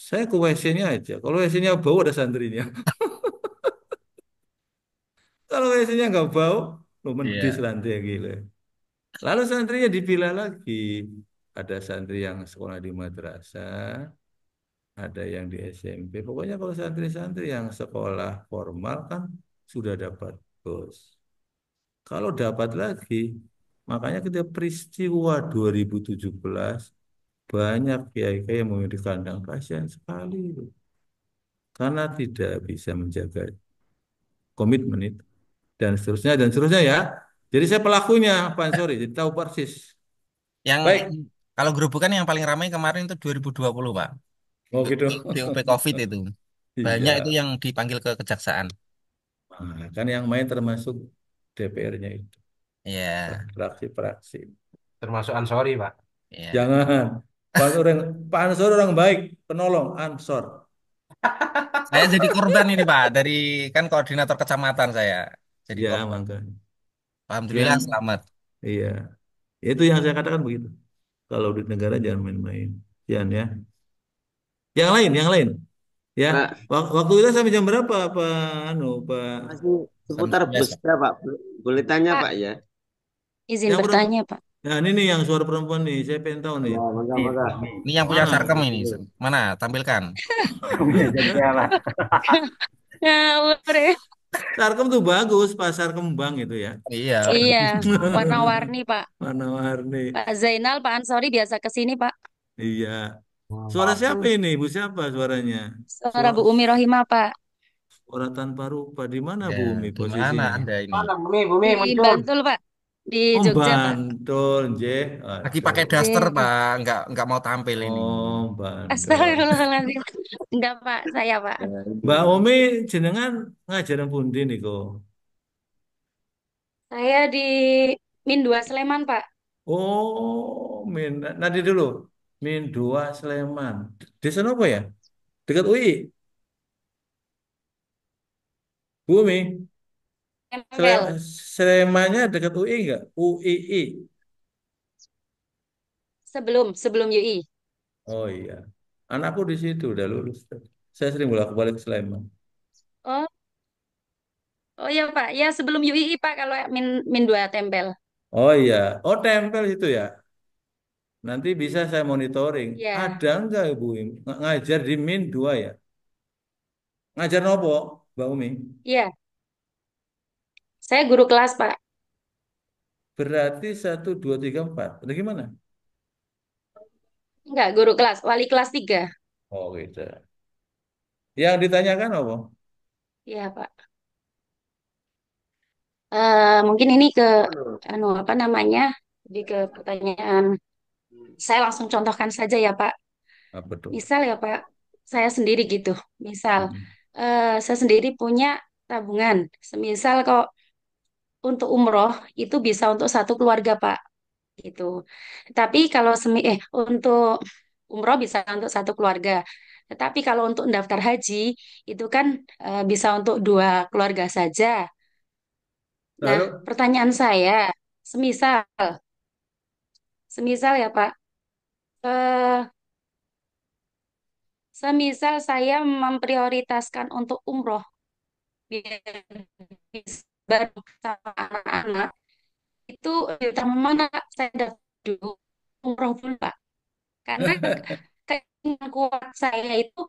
Saya ke WC-nya aja. Kalau WC-nya bau ada santrinya. Kalau WC-nya nggak bau, lo medis Iya. lantai gila. Lalu santrinya dipilah lagi. Ada santri yang sekolah di madrasah, ada yang di SMP. Pokoknya kalau santri-santri yang sekolah formal kan sudah dapat bos. Kalau dapat lagi, makanya ketika peristiwa 2017 banyak kiai-kiai yang mau di kandang kasihan sekali itu. Karena tidak bisa menjaga komitmen itu dan seterusnya ya. Jadi saya pelakunya, Pak Ansori, jadi tahu persis. Yang Baik. kalau gerobokan yang paling ramai kemarin itu 2020, Pak. Oh gitu. DOP COVID itu. Banyak itu Iya. yang dipanggil ke kejaksaan. Nah, kan yang main termasuk DPR-nya itu, Iya. fraksi-fraksi. Termasuk Ansori, Pak. Iya. Jangan. Pak Ansor orang baik, penolong, Ansor. Saya jadi korban ini, Pak, dari kan koordinator kecamatan saya. Jadi Ya, korban. mangga. Alhamdulillah Yang, selamat. iya. Itu yang saya katakan begitu. Kalau di negara jangan main-main. Jangan ya. Yang lain, yang lain. Ya, Pak, waktu kita sampai jam berapa, Pak? Anu, Pak. masih Sampai seputar bus 11, Pak. ya, Pak. Boleh tanya, Pak, Pak ya? izin Yang perempuan. bertanya, Pak. Nah, ini nih yang suara perempuan nih. Saya pengen tahu nih. Ya, mangga, Nih, mangga. ini yang punya Mana? Sarkem ini. Mana? Tampilkan. Punya siapa? Ngawur ya. Sarkem tuh bagus, pasar kembang itu ya. Iya. Iya, warna-warni, Pak. Warna-warni. Pak Zainal, Pak Ansori biasa ke sini, Pak. Iya. Suara siapa Hmm. ini? Ibu siapa suaranya? Suara Suara, Bu Umi Rohimah, Pak. suara tanpa rupa. Di mana Ya, Bu Umi di mana posisinya? Anda ini? Mana Bumi, Bumi Di muncul. Bantul, Pak. Di Om Jogja, Pak. Bantul, J. Lagi pakai Aduh. daster, Di Pak. Nggak mau tampil ini. Om Bantul. Astagfirullahaladzim. Enggak, Pak. Saya, Pak. Ya, Mbak ini. Umi jenengan ngajaran pundi niku? Saya di Min 2 Sleman, Pak. Oh, nanti dulu. Min 2 Sleman. Desa apa ya? Dekat UI. Bu Umi. Tempel. Slemannya dekat UI enggak? UII. Sebelum UI. Oh iya. Anakku di situ udah lulus. Saya sering bolak-balik ke Sleman. Oh, oh ya, Pak. Ya, sebelum UI, Pak, kalau Min 2 Tempel. Oh iya. Oh tempel itu ya. Nanti bisa saya monitoring. Ya, Ada enggak Ibu ngajar di Min 2 ya? Ngajar nopo, Mbak Umi? iya. Saya guru kelas, Pak. Berarti 1, 2, 3, 4. Ada gimana? Enggak, guru kelas. Wali kelas 3. Oh gitu. Yang ditanyakan apa? Iya, Pak. Mungkin ini ke anu apa namanya? Lebih ke pertanyaan. Saya langsung contohkan saja ya, Pak. Apa tuh? Misal ya, Pak, saya sendiri gitu. Misal Mm-mm. saya sendiri punya tabungan. Semisal kok untuk umroh itu bisa untuk satu keluarga, Pak. Gitu. Tapi kalau untuk umroh bisa untuk satu keluarga. Tetapi kalau untuk daftar haji itu kan bisa untuk dua keluarga saja. Nah, Lalu, pertanyaan saya, semisal, semisal ya Pak, eh, semisal saya memprioritaskan untuk umroh biar bisa bareng sama anak-anak, itu di utama mana saya daftar dulu umroh dulu Pak? Karena keinginan kuat saya itu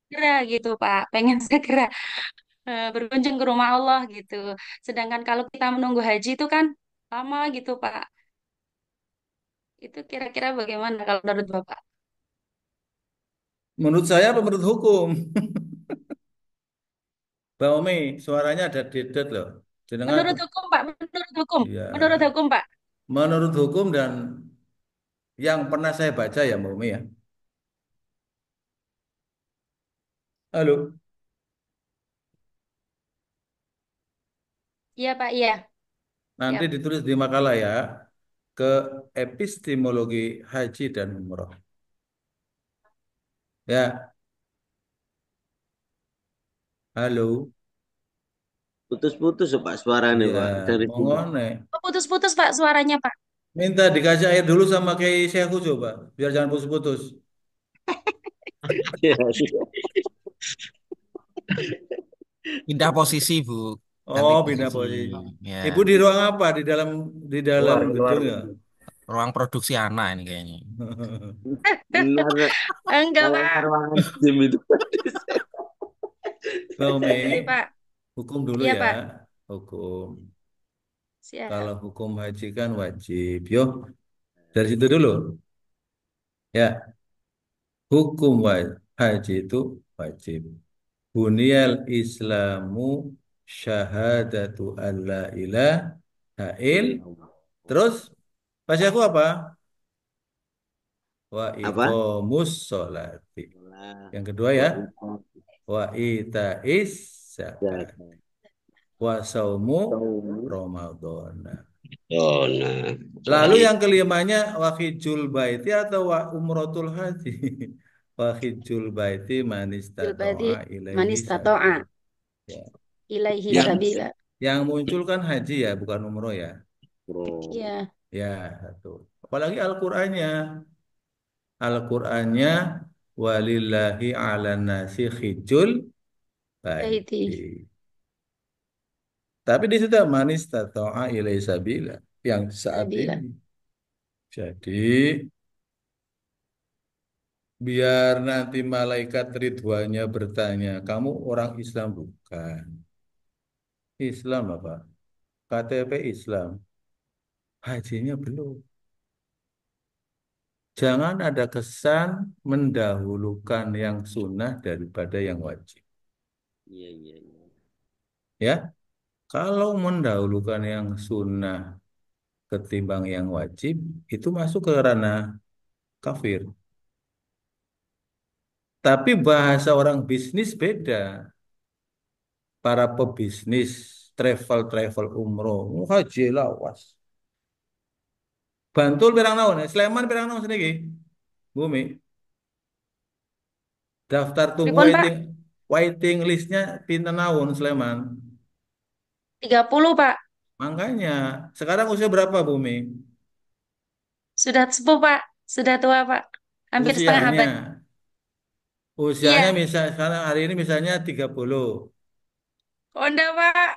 segera gitu Pak, pengen segera berkunjung ke rumah Allah gitu. Sedangkan kalau kita menunggu haji itu kan lama gitu Pak. Itu kira-kira bagaimana kalau menurut Bapak? Menurut saya apa menurut hukum? Bang Umi, suaranya ada dedet loh. Jenengan, Menurut hukum, Pak. Menurut hukum. Menurut ya, hukum, Pak. menurut hukum dan yang pernah saya baca ya Mbak Umi ya. Halo, Iya, Pak. Iya. nanti Siap. ditulis di makalah ya ke epistemologi haji dan umroh. Ya, halo. Putus-putus ya, Pak suaranya Iya, Pak dari monggo dulu. nih. Oh, putus-putus, Pak, suaranya, Pak. Minta dikasih air dulu sama Kiai Syekhku coba, biar jangan putus-putus. Iya, iya. Pindah posisi, Bu. Ganti Oh, pindah posisi. posisi. Ya, Ibu di ruang apa? Di dalam Keluar. gedung ya? ruang produksi anak ini kayaknya. Benar, Enggak, kayak Pak. ruangan gym itu. Bang Umi, Ini, Pak. hukum dulu Iya, ya. Pak. Hukum. Siap. Kalau hukum haji kan wajib. Yo, dari situ dulu. Ya, hukum haji itu wajib. Bunyal Islamu syahadatu alla ilaha terus pas aku apa? Wa Apa? iqamus sholati. Nah, Yang kedua ya, wa itu wa itais zakat. jaga. Wa saumu Tahu. Ramadan. Oh, nah, Lalu soal yang kelimanya wahijul baiti atau wa umrotul haji. Wahijul baiti Berarti manistato'a ilaihi manis tato'a sabila. Ya. ilaihi Yang sabila. yang muncul kan haji ya, bukan umroh ya. bro. Iya, Ya, satu. Apalagi Al-Qur'annya. Al-Qur'annya walillahi 'alan nasi hijjul baiti. baiti Tapi di situ manistato'a ilaihi sabila yang saat sabila. ini. Jadi biar nanti malaikat Ridwannya bertanya, kamu orang Islam bukan? Islam apa? KTP Islam. Hajinya belum. Jangan ada kesan mendahulukan yang sunnah daripada yang wajib. Iya, iya, iya. Ya, kalau mendahulukan yang sunnah ketimbang yang wajib, itu masuk ke ranah kafir. Tapi bahasa orang bisnis beda. Para pebisnis, travel umroh, haji lawas. Bantul pirang naon, Sleman pirang naon seniki? Bumi. Daftar tunggu Pripun, Pak? waiting listnya pinten naon Sleman. 30, Pak. Makanya, sekarang usia berapa Bumi? Sudah sepuh, Pak. Sudah tua, Pak. Hampir setengah Usianya. abad. Usianya Iya. misal sekarang hari ini misalnya 30. Honda, Pak.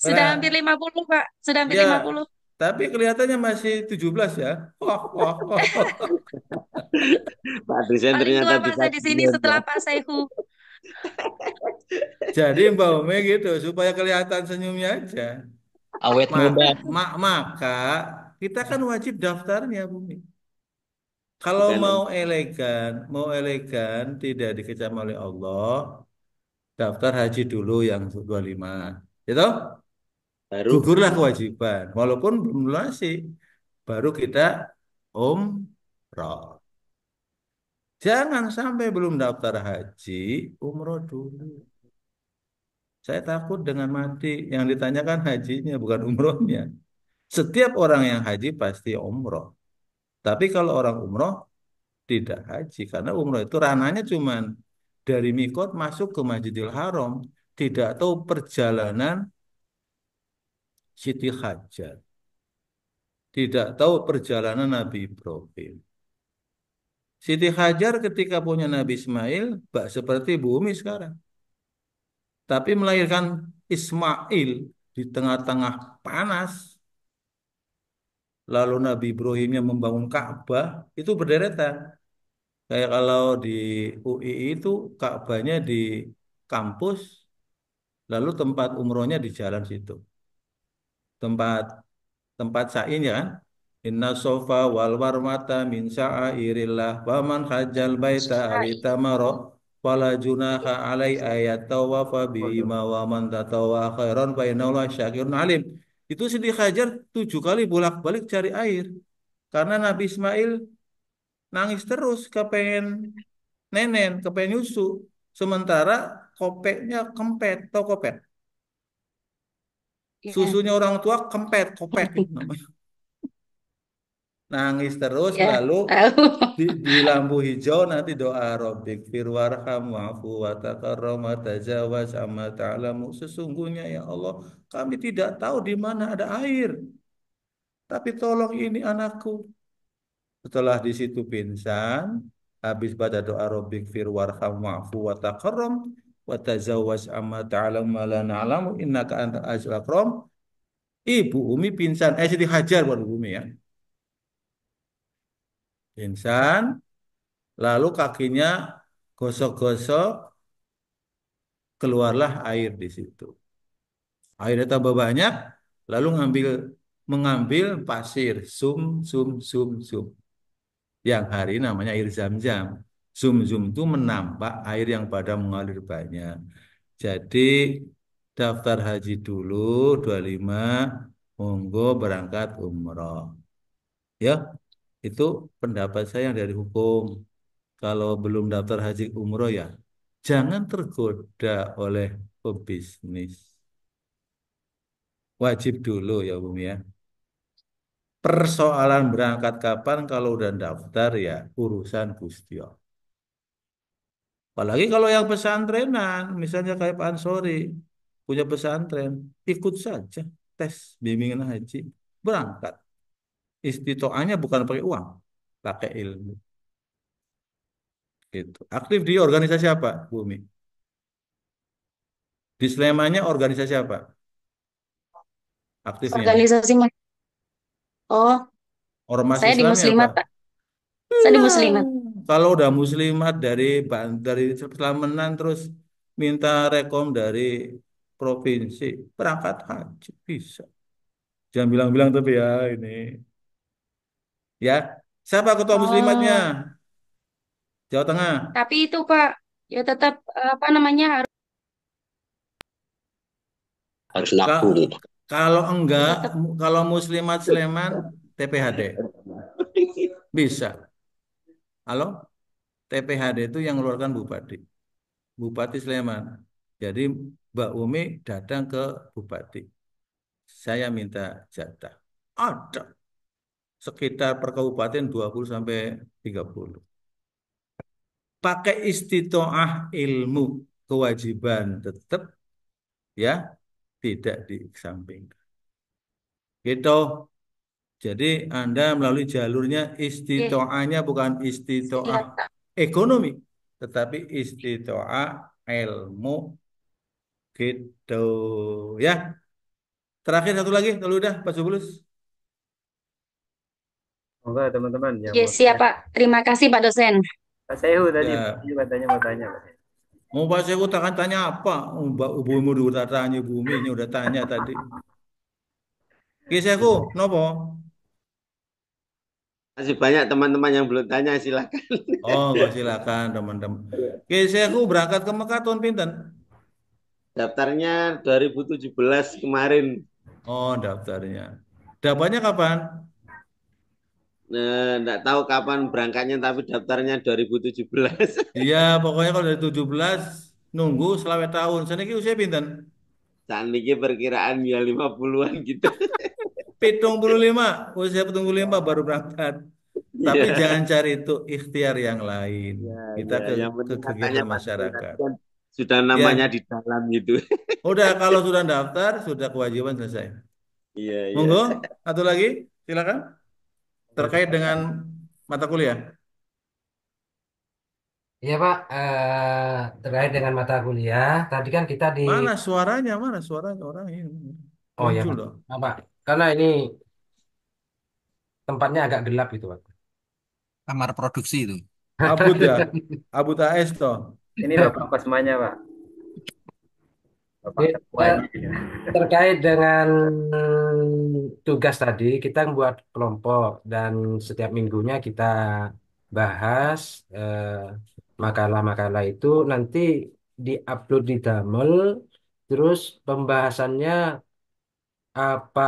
Sudah hampir Nah, 50, Pak. Sudah hampir ya, 50. tapi kelihatannya masih 17 ya. Wah, wah, wah. Pak Drisen Paling ternyata tua Pak bisa saya di sini diet ya. setelah Pak Saihu. Jadi Mbak Ome gitu, supaya kelihatan senyumnya aja. Awet muda. Maka kita kan wajib daftarnya, Bumi. Kalau Bukan mau elegan, tidak dikecam oleh Allah, daftar haji dulu yang 25. Itu baru. gugurlah kewajiban, walaupun belum lunasi. Baru kita umroh. Jangan sampai belum daftar haji, umroh dulu. Saya takut dengan mati. Yang ditanyakan hajinya, bukan umrohnya. Setiap orang yang haji pasti umroh. Tapi kalau orang umroh, tidak haji. Karena umroh itu ranahnya cuman dari Mikot masuk ke Masjidil Haram. Tidak tahu perjalanan Siti Hajar. Tidak tahu perjalanan Nabi Ibrahim. Siti Hajar ketika punya Nabi Ismail, bak seperti bumi sekarang. Tapi melahirkan Ismail di tengah-tengah panas. Lalu Nabi Ibrahimnya membangun Ka'bah, itu berderetan. Kayak kalau di UI itu Ka'bahnya di kampus, lalu tempat umrohnya di jalan situ. Tempat tempat sa'inya kan, Inna sofa wal warmata min sya'airillah wa man hajjal baita aw itamara fala junaha alai ayat tawafa bima wa man tatawwa khairan fa innallaha syakirun alim. Itu Siti Hajar 7 kali bolak-balik cari air karena Nabi Ismail nangis terus kepengen nenen, kepengen nyusu. Sementara kopeknya kempet, tau kopet. Iya. Susunya orang tua kempet, kopek itu namanya. Nangis terus Iya. lalu Tahu. di lampu hijau nanti doa Rabbik firwarham wa'fu wa takarram wa tajawaz amma ta'lamu. Sesungguhnya ya Allah, kami tidak tahu di mana ada air. Tapi tolong ini anakku. Setelah di situ pingsan, habis baca doa Rabbik firwarham wa'fu wa takarram wa tajawaz amma ta'lamu ma la na'lamu innaka anta azizul akram. Ibu Umi pingsan. Siti Hajar buat Ibu Umi ya. Pingsan, lalu kakinya gosok-gosok, keluarlah air di situ. Airnya tambah banyak, lalu mengambil pasir, sum, sum, sum, sum. Yang hari namanya air zam-zam. Zum-zum itu menambah air yang pada mengalir banyak. Jadi daftar haji dulu 25, monggo berangkat umroh. Ya, itu pendapat saya yang dari hukum. Kalau belum daftar haji umroh ya, jangan tergoda oleh pebisnis. Wajib dulu ya Bumi ya. Persoalan berangkat kapan kalau udah daftar ya urusan Gusti Allah. Apalagi kalau yang pesantrenan, misalnya kayak Pak Ansori, punya pesantren, ikut saja tes bimbingan haji, berangkat. Istitoahnya bukan pakai uang, pakai ilmu. Gitu. Aktif di organisasi apa, Bumi? Di Slemannya organisasi apa? Aktifnya. Organisasi Oh, Ormas saya di Islamnya apa? Muslimat, Pak. Saya di Lah, Muslimat. kalau udah muslimat dari Selamenan terus minta rekom dari provinsi berangkat haji bisa. Jangan bilang-bilang tapi ya ini. Ya, siapa ketua muslimatnya? Oh, Jawa Tengah. tapi itu Pak, ya tetap apa namanya harus Harus Ka- nabung. Kalau enggak, tetap. kalau muslimat Sleman TPHD bisa. Halo, TPHD itu yang mengeluarkan Bupati. Bupati Sleman. Jadi Mbak Umi datang ke Bupati. Saya minta jatah. Ada sekitar per kabupaten 20 sampai 30. Pakai istitoah ilmu kewajiban tetap ya tidak dikesampingkan. Gitu. Jadi Anda melalui jalurnya Oke, istitoahnya bukan istitoah siap Pak. ekonomi, tetapi istitoah ilmu gitu ya. Terakhir satu lagi, kalau udah Pak Subulus. Semoga teman-teman yang Oke, mau siap tanya. Pak. Terima kasih Pak dosen. Pak Sehu tadi Ya, katanya mau tanya, Pak. mau Pak Sewu tanya apa? Oh, Mbak Ibumu udah tanya, bumi ini udah tanya tadi. Ki Sewu, nopo? Masih banyak teman-teman yang belum tanya, silakan. Oh, nggak silakan teman-teman. Ki Sewu berangkat ke Mekah tahun pinten? Daftarnya 2017 kemarin. Oh, daftarnya. Dapatnya kapan? Nah, enggak tahu kapan berangkatnya tapi daftarnya 2017. Iya, pokoknya kalau dari 17 nunggu selama tahun. Sana ki usia pinten? Saat ini perkiraan ya 50-an gitu. 75, usia 75 baru berangkat. Tapi Iya. jangan cari itu ikhtiar yang lain. Ya, Kita ya, yang ke penting katanya kegiatan Pak Tony tadi masyarakat. kan sudah namanya Ya, di dalam gitu. udah kalau sudah daftar, sudah kewajiban selesai. Iya, iya. Monggo, satu lagi, silakan. Oke, Terkait dengan mata kuliah. Iya Pak, terkait dengan mata kuliah, tadi kan kita di, Mana suaranya? Mana suaranya orang ini? oh ya Muncul Pak, loh. Pak, karena ini tempatnya agak gelap gitu Pak. Kamar produksi itu. Abut ya, Abut AS toh. ini Bapak Kosmanya, Pak. Ini, eh, terkait dengan tugas tadi, kita membuat kelompok dan setiap minggunya kita bahas makalah-makalah itu nanti diupload di Damel, terus pembahasannya apa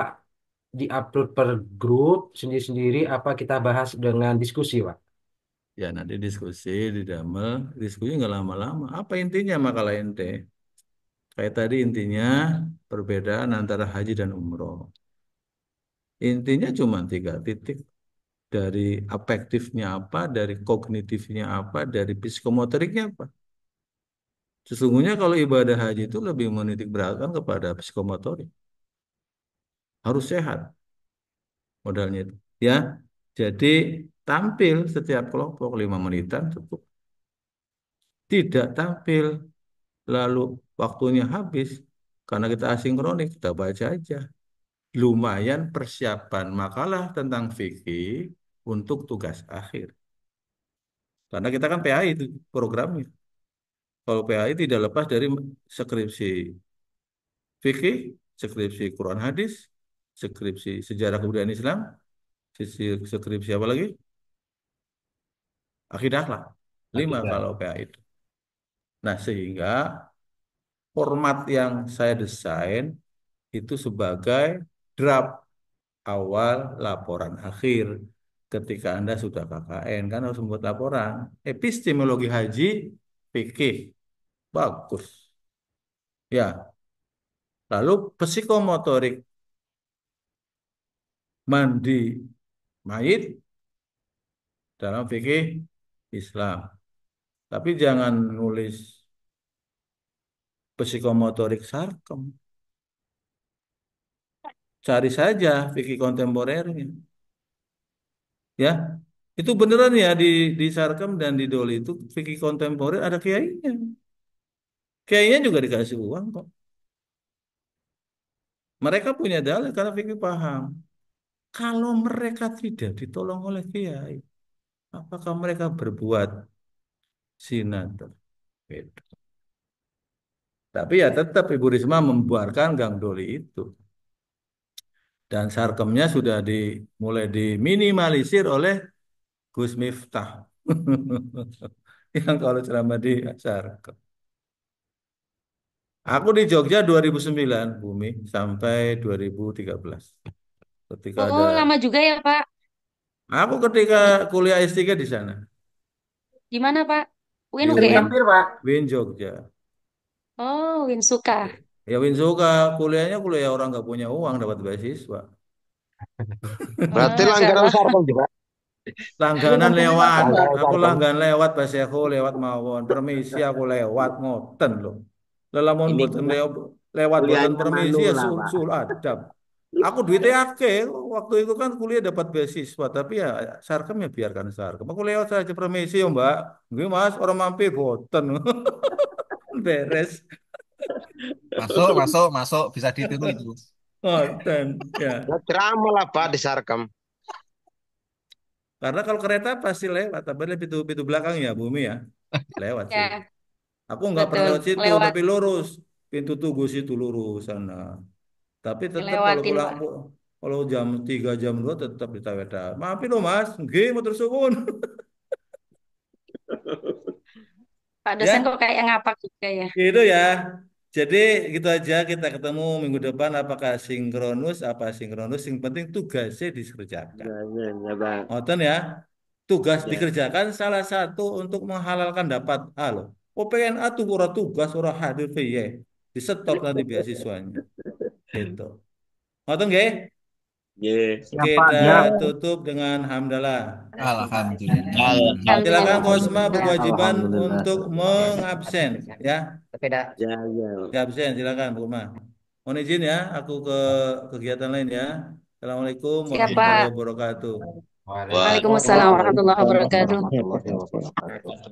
diupload per grup sendiri-sendiri, apa kita bahas dengan diskusi, Pak? Ya nanti diskusi di Damel, diskusi nggak lama-lama. Apa intinya makalah ente? Kayak tadi intinya perbedaan antara haji dan umroh. Intinya cuma 3 titik. Dari afektifnya apa, dari kognitifnya apa, dari psikomotoriknya apa. Sesungguhnya kalau ibadah haji itu lebih menitik beratkan kepada psikomotorik. Harus sehat modalnya itu. Ya, jadi tampil setiap kelompok 5 menitan cukup. Tidak tampil lalu waktunya habis karena kita asinkronik, kita baca aja. Lumayan persiapan makalah tentang fikih untuk tugas akhir. Karena kita kan PAI itu programnya. Kalau PAI tidak lepas dari skripsi fikih, skripsi Quran hadis, skripsi sejarah kebudayaan Islam, skripsi apa lagi? Akidah lah. 5 Akidah. kalau PAI itu. Nah, sehingga format yang saya desain itu sebagai draft awal laporan akhir. Ketika Anda sudah KKN, kan harus membuat laporan. Epistemologi haji, fikih. Bagus. Ya, lalu psikomotorik mandi mayit dalam fikih Islam. Tapi jangan nulis psikomotorik sarkem. Cari saja fikih kontemporernya. Ya, itu beneran ya di sarkem dan di doli itu fikih kontemporer ada kiainya. Kiainya juga dikasih uang kok. Mereka punya dalil karena fikih paham. Kalau mereka tidak ditolong oleh kiai, apakah mereka berbuat zina? Beda. Tapi ya tetap Ibu Risma membuarkan Gang Doli itu. Dan sarkemnya sudah mulai diminimalisir oleh Gus Miftah. Yang kalau ceramah di sarkem. Aku di Jogja 2009, Bumi, sampai 2013. Ketika ada, Oh, lama juga ya, Pak. aku ketika Di, kuliah S3 di sana, di mana, Pak? di Win Sering UGM. hampir, Pak. Win Jogja. Oh, Win Suka. Ya Win suka kuliahnya kuliah orang nggak punya uang dapat beasiswa. Berarti Agak langganan lah. Sarkom juga. Langganan lewat, Langganan aku Sarkom. langganan lewat Pak Seho lewat mawon. Permisi aku lewat ngoten loh. Lelamun Ini boten lewat boten kuliahnya permisi ya manula, sul Pak. sul adab. Aku duitnya akeh, waktu itu kan kuliah dapat beasiswa, tapi ya sarkem ya biarkan sarkem. Aku lewat saja permisi ya Mbak. Gue Mas orang mampir boten. Beres. Masuk, masuk, masuk. Bisa ditiru itu. Ngoten ya. Ya ceramah lah Pak di Sarkom. Karena kalau kereta pasti lewat, tapi pintu belakang ya Bumi ya. Lewat sih. Ya, Aku nggak pernah betul. lewat situ, Lewat, tapi lurus. Pintu Tugu situ lurus sana. Tapi tetap kalau lewatin, pulang, Pak. kalau jam 3 jam 2 tetap di Taweta. Maafin loh Mas, nggih motor suwun. Pak dosen Ya, kok kayak ngapak juga ya. gitu ya. Jadi gitu aja kita ketemu minggu depan apakah sinkronus apa sinkronus yang penting tugasnya dikerjakan. Ya, Bang. Ngoten ya. Tugas Ya. dikerjakan salah satu untuk menghalalkan dapat halo. PNA tuh ora tugas ora hadir piye. Di stop nanti beasiswanya. Itu. Ngoten nggih? Ye. Siapa? Kita Ya. tutup dengan hamdalah. Alhamdulillah. Silakan Alhamdulillah. Kosma berkewajiban Alhamdulillah. untuk mengabsen ya. Ya, ya. Ya absen silakan Bu Ma. Mohon izin ya aku ke kegiatan lain ya. Assalamualaikum Siapa? warahmatullahi wabarakatuh. Waalaikumsalam. Waalaikumsalam warahmatullahi wabarakatuh. Waalaikumsalam warahmatullahi wabarakatuh.